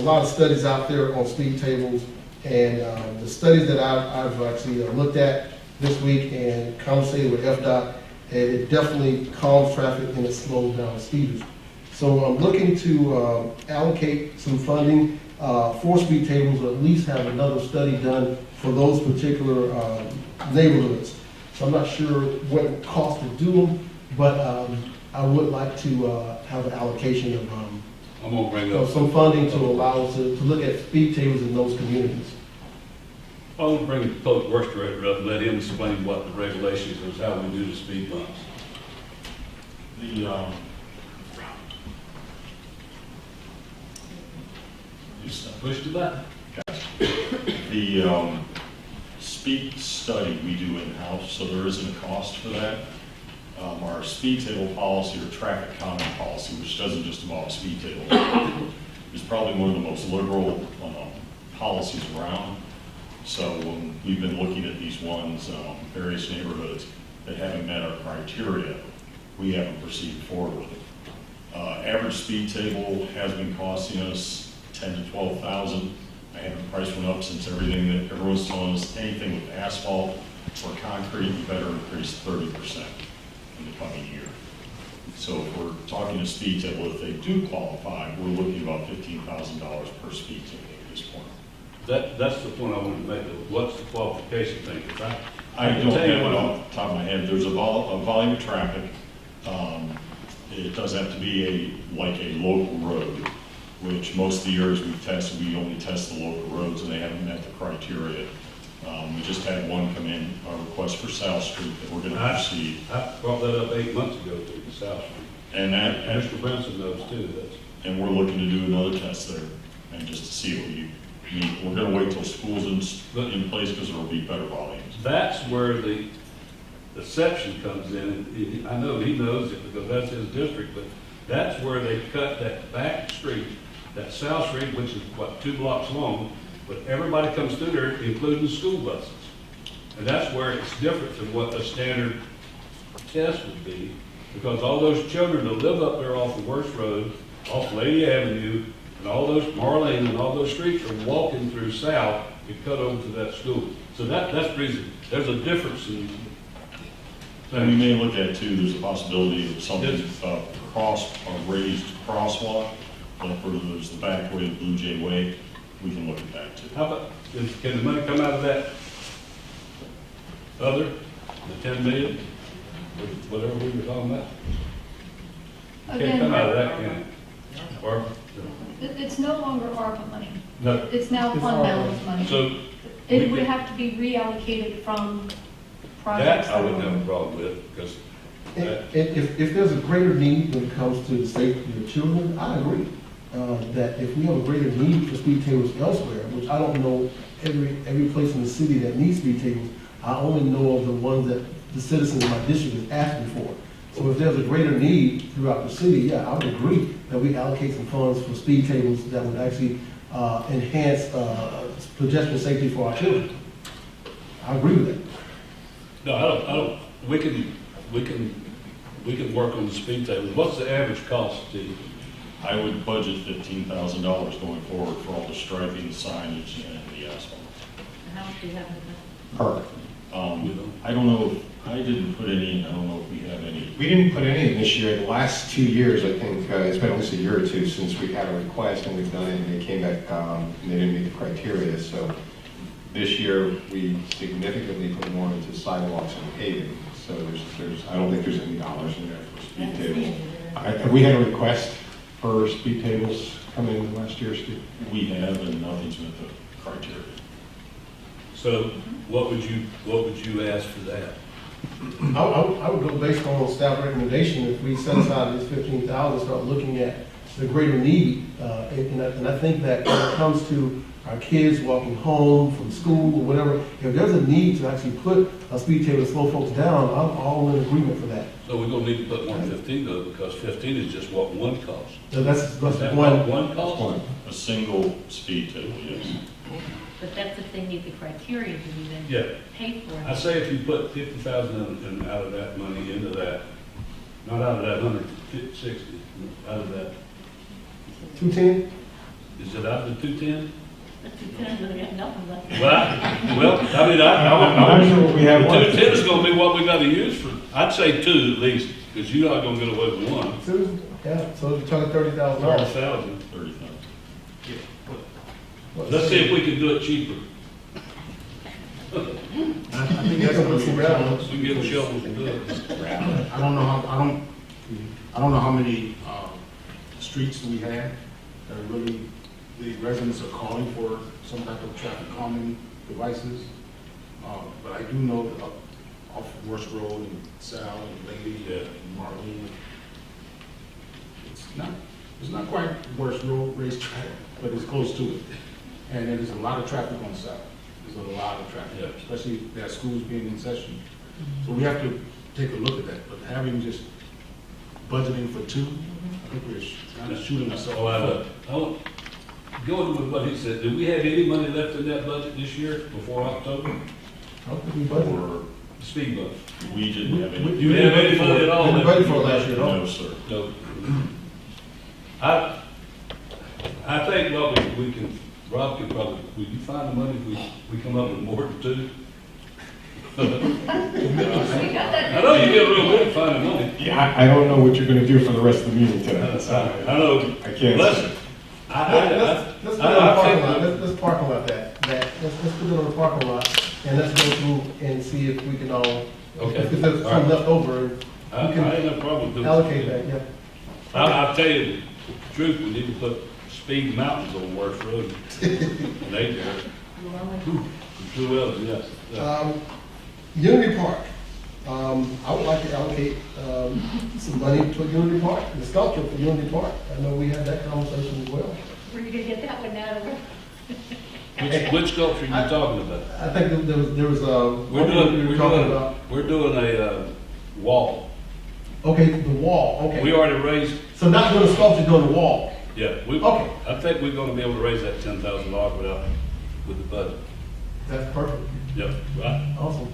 lot of studies out there on speed tables, and the studies that I've actually looked at this week and conversated with FDOT, and it definitely calms traffic and it slows down speeders. So I'm looking to allocate some funding for speed tables, or at least have another study done for those particular neighborhoods. So I'm not sure what it costs to do them, but I would like to have an allocation of I'm gonna bring up. some funding to allow us to look at speed tables in those communities. I want to bring the public works director up and let him explain what the regulations is, how we do the speed bumps. Just push the button. The speed study we do in-house, so there isn't a cost for that. Our speed table policy or traffic calming policy, which doesn't just involve speed table, is probably one of the most liberal policies around. So we've been looking at these ones, various neighborhoods that haven't met our criteria, we haven't proceeded forward with it. Average speed table has been costing us $10,000 to $12,000. I haven't priced one up since everything that everyone's telling us, anything with asphalt or concrete, you better increase 30% in the coming year. So if we're talking a speed table, if they do qualify, we're looking about $15,000 per speed table at this point. That's the point I want to make. What's the qualification thing? 'Cause I can don't tell you have it what off the top of my head. There's a volume of traffic. It does have to be like a local road, which most of the years we've tested, we only test the local roads and they haven't met the criteria. We just had one come in, a request for South Street that we're gonna I- proceed. I brought that up 8 months ago to the South Street. And that, And Mr. Branson knows too, that's. and we're looking to do another test there, and just to see what we need. We're gonna wait till school's in place, because there will be better volumes. That's where the section comes in, and I know he knows it because that's his district, but that's where they cut that back street, that South Street, which is what, 2 blocks long, but everybody comes through there, including school buses. And that's where it's different than what a standard test would be, because all those children that live up there off the Worst Road, off Lady Avenue, and all those, Marlene, and all those streets are walking through South to cut over to that school. So that's the reason, there's a difference in. And we may look at too, there's a possibility of something, a raised crosswalk, like where there's the back way of Blue Jay Way, we can look at that too. How about, can the money come out of that other, the 10 million, whatever we were talking about? It can't come out of that, can it? Or, It's no longer ARPA money. no, It's now It's fund ARPA. balance money. so It would have to be reallocated from projects. that I that wouldn't are- have a problem with, because If there's a greater need when it comes to the safety of children, I agree. That if we have a greater need for speed tables elsewhere, which I don't know every place in the city that needs speed tables, I only know of the ones that the citizens in my district is asking for. So if there's a greater need throughout the city, yeah, I would agree that we allocate some funds for speed tables that would actually enhance pedestrian safety for our children. I agree with that. no, I don't, we can work on the speed table. What's the average cost, Steve? I would budget $15,000 going forward for all the striping, signage, and the asphalt. How much do you have in Per. I don't know, I didn't put any in, I don't know if we have any. We didn't put any in this year. The last 2 years, I think, it's been at least a year or two since we had a request and we've done it, and they came back, and they didn't meet the criteria. So this year, we significantly put more into sidewalks and paving. So I don't think there's any dollars in there for speed tables. Have we had a request for speed tables come in last year, Steve? We have, and nothing's met the criteria. So what would you ask for that? I would go based on staff recommendation, if we set aside this 15,000, start looking at the greater need. And I think that when it comes to our kids walking home from school or whatever, if there's a need to actually put a speed table to slow folks down, I'm all in agreement for that. So we're gonna need to put more than 15 though, because 15 is just what one costs. So that's Is that one. what one cost? A single speed table, yes. But that's if they meet the criteria to even Yeah. pay for I it. say if you put 50,000 in out of that money into that, not out of that 160, out of that, 210? is it out of the 210? But you couldn't really have nothing left. Well, I mean, I'm not sure what we have left. 210 is gonna be what we gotta use for, I'd say 2 at least, because you're not gonna get away with one. Two? Yeah, so you're talking $30,000. 30,000. 30,000. Let's see if we can do it cheaper. I think that's gonna be a challenge. We can get shovels and do it. I don't know how many streets we have that are really, the residents are calling for some type of traffic calming devices. But I do know that off Worst Road and Sal and Lady and Marlene, it's not quite Worst Road racetrack, but it's close to it. And there's a lot of traffic on South. There's a lot of traffic, Yeah. especially that schools being in session. So we have to take a look at that, but having just budgeting for 2, I think we're kind of shooting ourselves. Going with what he said, do we have any money left in that budget this year before October? I don't think we budgeted. Or Speed bumps. we didn't have any. You didn't have any money at all? Didn't budget for it last year, No, no. sir. No. I think, well, we can, Rob can probably, will you find the money if we come up with more than 2? We got that. I know you get real good at finding money. Yeah, I don't know what you're gonna do for the rest of the meeting tonight. I know. I can't. Listen, Let's put it on the parking lot, let's parking lot that, let's put it on the parking lot, and let's go through and see if we can all, Okay. if there's some left over, I ain't no problem doing. allocate that, yeah. I'll tell you the truth, we need to put speed mountains on Worst Road. They do. Who else, yes. Unity Park. I would like to allocate some money to Unity Park, the sculpture for Unity Park. I know we had that conversation as well. Where are you gonna get that one out of? Which sculpture are you talking about? I think there was a. We're doing a wall. Okay, the wall, okay. We already raised, So not doing a sculpture, doing the wall. yeah, Okay. I think we're gonna be able to raise that $10,000 with the budget. That's perfect. Yep, right? Awesome.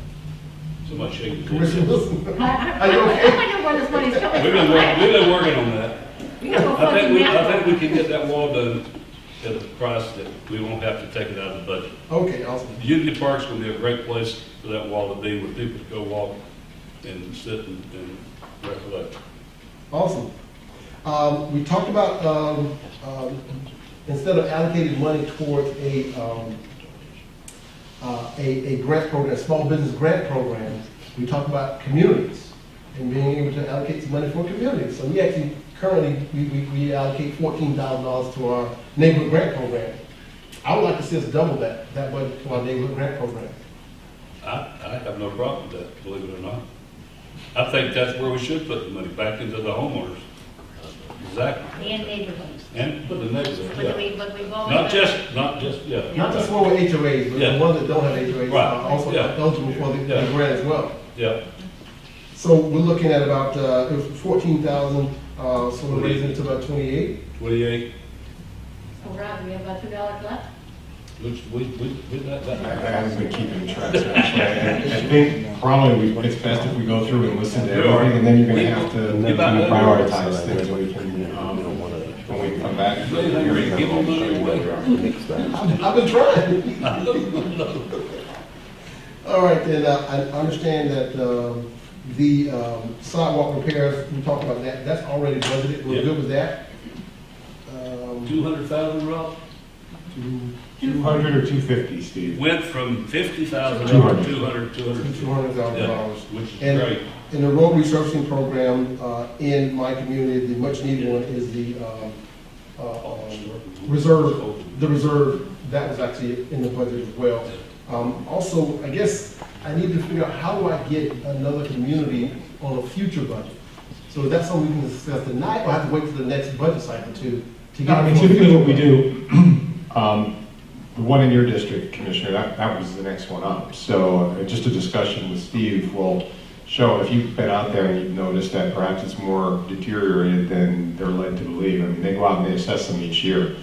Somebody shaking. Commissioner Wilson. I Are you okay? know where this money's coming We've from. been working on that. We gotta go I think fucking I think we that. can get that wall done at a price that we won't have to take it out of the budget. Okay, awesome. Unity Park's gonna be a great place for that wall to be, where people can go walk and sit and recollect. Awesome. We talked about, instead of allocating money towards a grant program, a small business grant program, we talked about communities and being able to allocate some money for communities. So we actually currently, we allocate $14,000 to our neighborhood grant program. I would like to see us double that budget to our neighborhood grant program. I have no problem with that, believe it or not. I think that's where we should put the money, back into the homeowners. Exactly. And neighborhoods. And put the neighborhood, yeah. But we've always. Not just, yeah. Not just one with HOAs, but Yeah. the ones that don't have HOAs Right. are also Yeah. eligible for the Yeah. grant as well. Yeah, So we're looking at about, it was 14,000, so we're raising it to about 28. 28, Oh, right, we have about $2 left. which we I that. haven't been keeping track, so actually, I think probably it's best if we go through and listen to everything, and then you're gonna have to prioritize things when we come back. Give them money away. I've been trying. All right, then, I understand that the sidewalk repairs, we talked about that, that's already budgeted, we're Yeah. good with that. 200,000, Rob? 200 or 250, Steve? Went from 50,000 to 200. 200. $200,000. Which is And great. in the road resurfacing program in my community, the much needed one is the reserve, that was actually in the budget as well. Also, I guess I need to figure out how do I get another community on a future budget? So that's something we can discuss tonight, or I have to wait for the next budget cycle to No, I mean, get. typically what we do, the one in your district, Commissioner, that was the next one up. So just a discussion with Steve will show, if you've been out there and you've noticed that perhaps it's more deteriorated than they're led to believe. I mean, they go out and they assess them each year.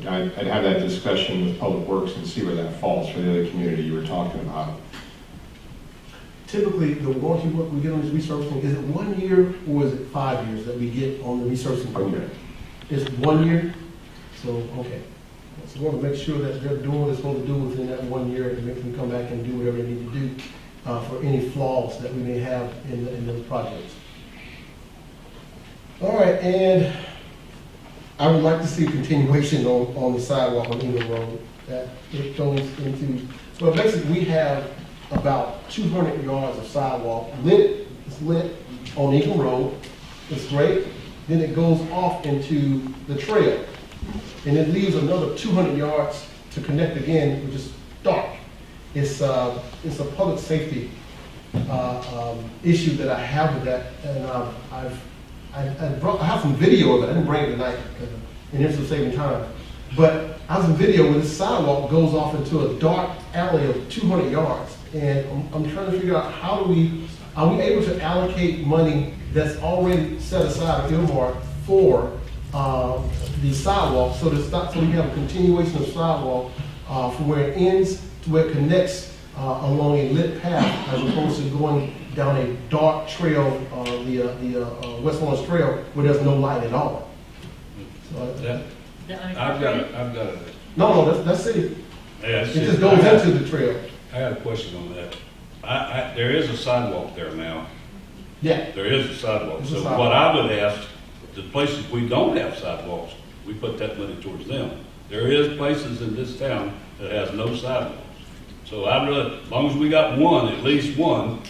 I'd have that discussion with Public Works and see where that falls for the other community you were talking about. Typically, the warranty work we get on this resurfacing, is it 1 year or is it 5 years that we get on the resurfacing program? It's 1 year? So, okay. So we want to make sure that they're doing what they're supposed to do within that 1 year and make them come back and do whatever they need to do for any flaws that we may have in those projects. All right, and I would like to see a continuation on the sidewalk on Ingram Road. That it goes into, well, basically, we have about 200 yards of sidewalk lit, it's lit on Ingram Road. It's great. Then it goes off into the trail. And it leaves another 200 yards to connect again, which is dark. It's a public safety issue that I have with that, and I have some video of it. I didn't bring it tonight in interest of saving time. But I have some video where this sidewalk goes off into a dark alley of 200 yards, and I'm trying to figure out are we able to allocate money that's already set aside, earmarked for the sidewalk, so we have a continuation of sidewalk from where it ends to where it connects along a lit path, as opposed to going down a dark trail, the West Orange Trail, where there's no light at all. So, I've got it. no, that's city. Yeah, It just goes into the trail. I got a question on that. There is a sidewalk there now. Yeah. There is a sidewalk. There's a So sidewalk. what I would ask, the places we don't have sidewalks, we put that money towards them. There is places in this town that has no sidewalks. So I'd rather, as long as we got one, at least one,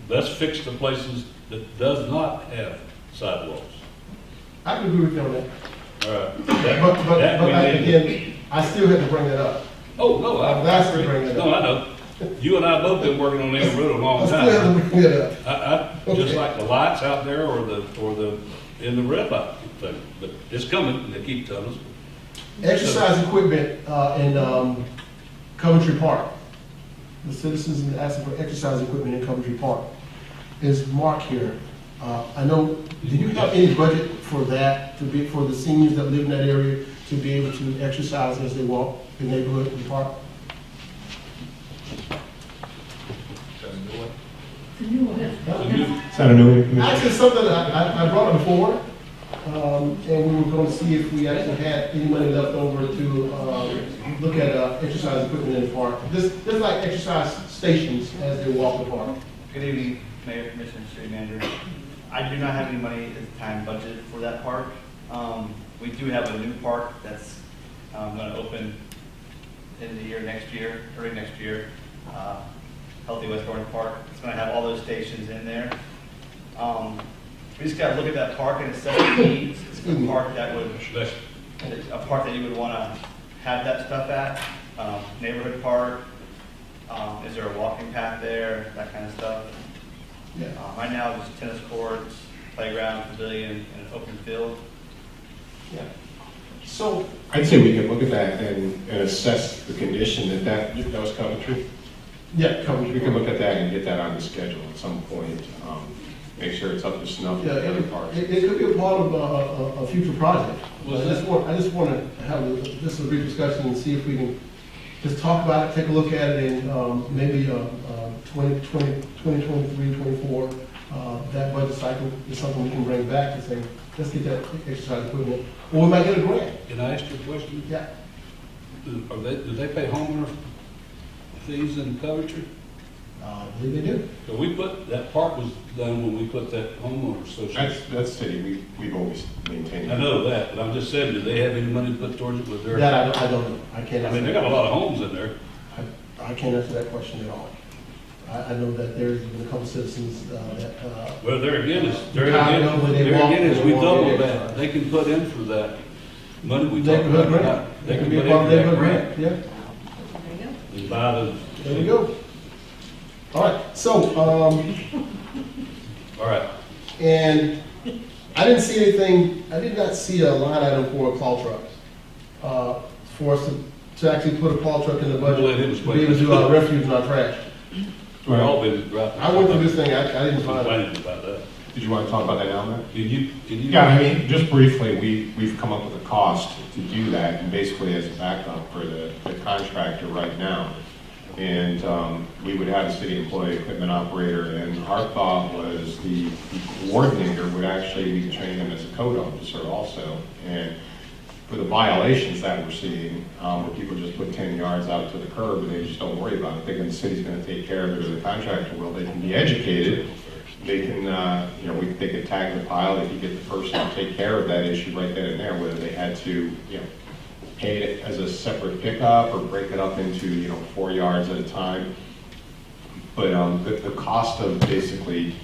let's fix the places that does not have sidewalks. I can agree with you on that. All right. But That we need. again, I still have to bring that up. Oh, no, I've asked to bring it up. No, I know. You and I both been working on that road a long I still time. haven't bring it up. I just Okay. like the lights out there or the, in the red light thing, but it's coming, they keep telling us. Exercise equipment in Coventry Park. The citizens are asking for exercise equipment in Coventry Park. Is Mark here? I know, do you have any budget for that, to be, for the seniors that live in that area to be able to exercise as they walk the neighborhood in the park? Is that a new commission? Actually, something I brought it before, and we were going to see if we actually had any money left over to look at exercise equipment in the park. There's like exercise stations as they walk the park. Good evening, Mayor, Commissioner, City Manager. I do not have any money at the time budgeted for that park. We do have a new park that's going to open in the year next year, early next year. Healthy West Garden Park. It's going to have all those stations in there. We just got to look at that park and assess the needs. It's a park that would, a park that you would want to have that stuff at. Neighborhood park. Is there a walking path there? That kind of stuff. Yeah. Right now, there's tennis courts, playground, pavilion, and an open field. Yeah. So, I'd say we can look at that and assess the condition that was Coventry. yeah, We Coventry. can look at that and get that on the schedule at some point, make sure it's up to snuff with Yeah, the other parts. it could be a part of a future project. I just want to have just a brief discussion and see if we can just talk about it, take a look at it in maybe 2023, 24. That budget cycle is something we can bring back and say, let's get that exercise equipment, or we might get a grant. Can I ask you a question? Yeah. Do they pay homeowner fees in Coventry? I believe they do. So we put, that park was done when we put that homeowner association. That's city, we've always maintained. I know that, but I'm just saying, do they have any money to put towards it with their? That I don't know. I can't I answer mean, they that. got a lot of homes in there. I can't answer that question at all. I know that there's even a couple citizens that, Well, there again is, we double that. They can put in for that money we talked neighborhood about. grant. They can be put a in part for of that neighborhood grant. Yeah, There you go. And buy the. there we go. All right, so, All right. and I didn't see anything, I did not see a line item for a plow truck. For us to actually put a plow truck in the budget, Let him to be able to do our refuse and our trash. We've all been right. I went through this thing, I didn't find it. Complaining about that. Did you want to talk about that now, Matt? Can you? Yeah, I mean, just briefly, we've come up with a cost to do that, and basically as a backup for the contractor right now. And we would have a city employee, equipment operator, and our thought was the coordinator would actually be trained him as a code officer also. And for the violations that we're seeing, where people just put 10 yards out to the curb and they just don't worry about it, thinking the city's gonna take care of it or the contractor will, they can be educated. They can, they could tag the pile, they could get the person to take care of that issue right then and there, whether they had to, pay it as a separate pickup or break it up into, 4 yards at a time. But the cost of basically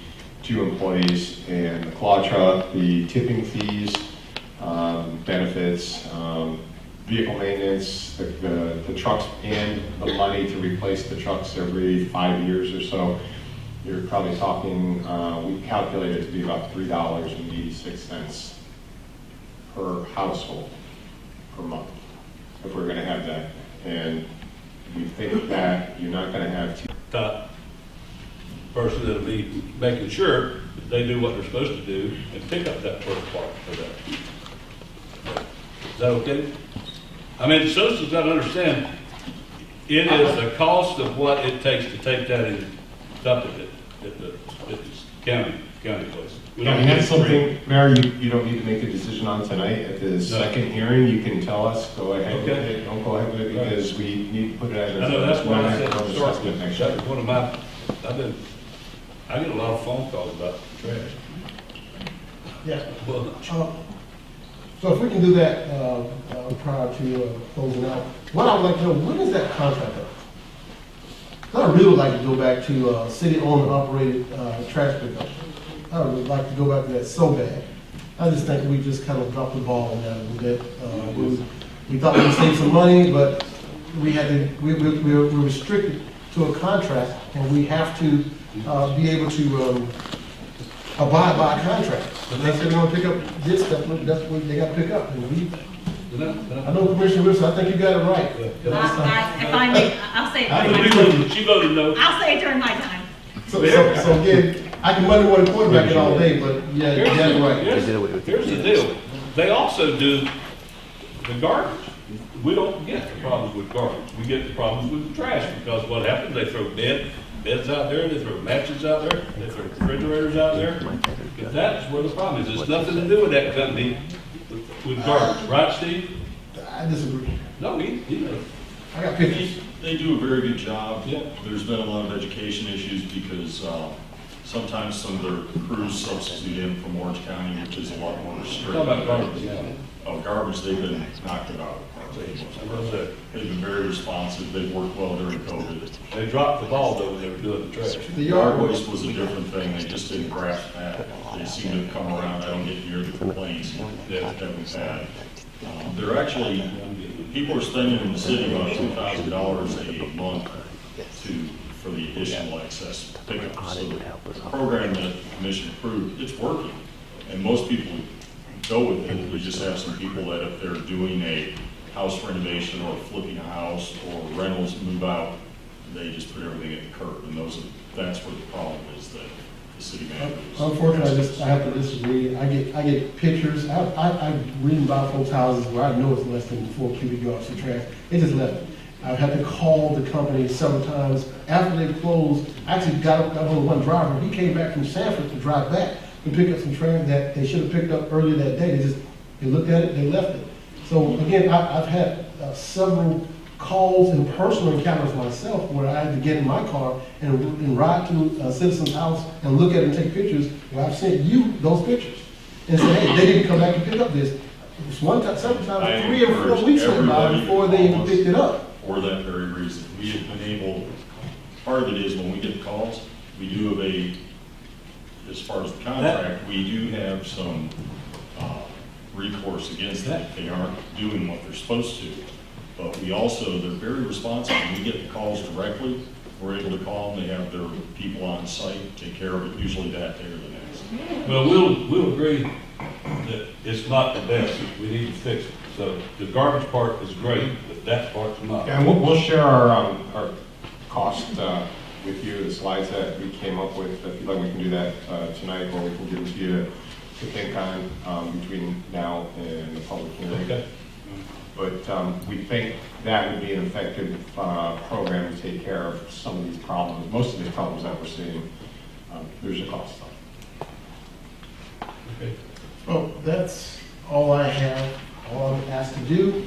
2 employees and the claw truck, the tipping fees, benefits, vehicle maintenance, the trucks, and the money to replace the trucks every 5 years or so, you're probably talking, we calculated it to be about $3.86 per household per month, if we're gonna have that. And we think that you're not gonna have Top person that'll be making sure that they do what they're supposed to do and pick up that first part for that. Is that okay? I mean, citizens gotta understand, it is the cost of what it takes to take that and dump it at the county place. We don't And that's get free. something, Mayor, you don't need to make a decision on tonight. At the second hearing, you can tell us, go ahead with Okay. it, don't go ahead with it, because we need to put it as I know, that's why I said, an assessment next year. that's one of my, I get a lot of phone calls about trash. Yeah. Well, So if we can do that prior to closing out, what I would like to know, when is that contract up? I really would like to go back to city-owned and operated trash pickup. I would like to go back to that so bad. I just think we just kind of dropped the ball on that a little bit. We thought we'd save some money, but we had to, we're restricted to a contract, and we have to be able to abide by a contract. And they said they're gonna pick up this stuff, that's what they gotta pick up. And we, I know Commissioner Wilson, I think you got it right. If I may, I'll say it during my time. She voted no. I'll say it during my time. So again, I can Monday morning quarterback it all day, but yeah, you got it right. Here's the deal. They also do the garbage. We don't get the problems with garbage. We get the problems with the trash, because what happens, they throw beds out there, they throw matches out there, they throw refrigerators out there. But that's where the problem is. It's nothing to do with that company with garbage, right, Steve? I disagree. No, he knows. I got pictures. They do a very good job. Yeah. There's been a lot of education issues because sometimes some of their crews substitute in from Orange County, which is a lot more restricted. Talk about garbage, yeah. Oh, garbage, they've been knocked it out. They've been very responsive. They've worked well during COVID. They dropped the ball though when they were doing the trash. The Yard yard waste was a different thing. They just didn't grasp that. They seem to come around. I don't get near the complaints that we've had. They're actually, people are spending in the city about $2,000 a month for the additional excess pickup. So the program that the commission approved, it's working. And most people go with it. We just have some people that if they're doing a house renovation or flipping a house or rentals move out, they just put everything at the curb. And that's where the problem is that the city manager is. Unfortunately, I have to disagree. I get pictures. I've ridden by folks' houses where I know it's less than 4 cubic yards of trash. They just left it. I've had to call the company several times after they closed. I actually got on one driver. He came back from Sanford to drive back and pick up some trash that they should have picked up earlier that day. They looked at it, they left it. So again, I've had several calls and personal encounters myself where I had to get in my car and ride to a citizen's house and look at it and take pictures. Where I've sent you those pictures and said, hey, they didn't come back and pick up this. It's one time, several times, 3 or 4 weeks went by before they even picked it up. For that very reason. We have been able, part of it is when we get calls, we do have as far as the contract, we do have some recourse against that. They aren't doing what they're supposed to. But we also, they're very responsive. When we get the calls directly, we're able to call them. They have their people on site, take care of it, usually that day or the next. Well, we'll agree that it's not the best. We need to fix it. So the garbage part is great, but that part's not. And we'll share our cost with you, the slides that we came up with. If you'd like, we can do that tonight, or we can give them to you to think on between now and the public hearing. Okay. But we think that would be an effective program to take care of some of these problems, most of these problems that we're seeing. There's a cost. Okay. Well, that's all I have. All I'm asked to do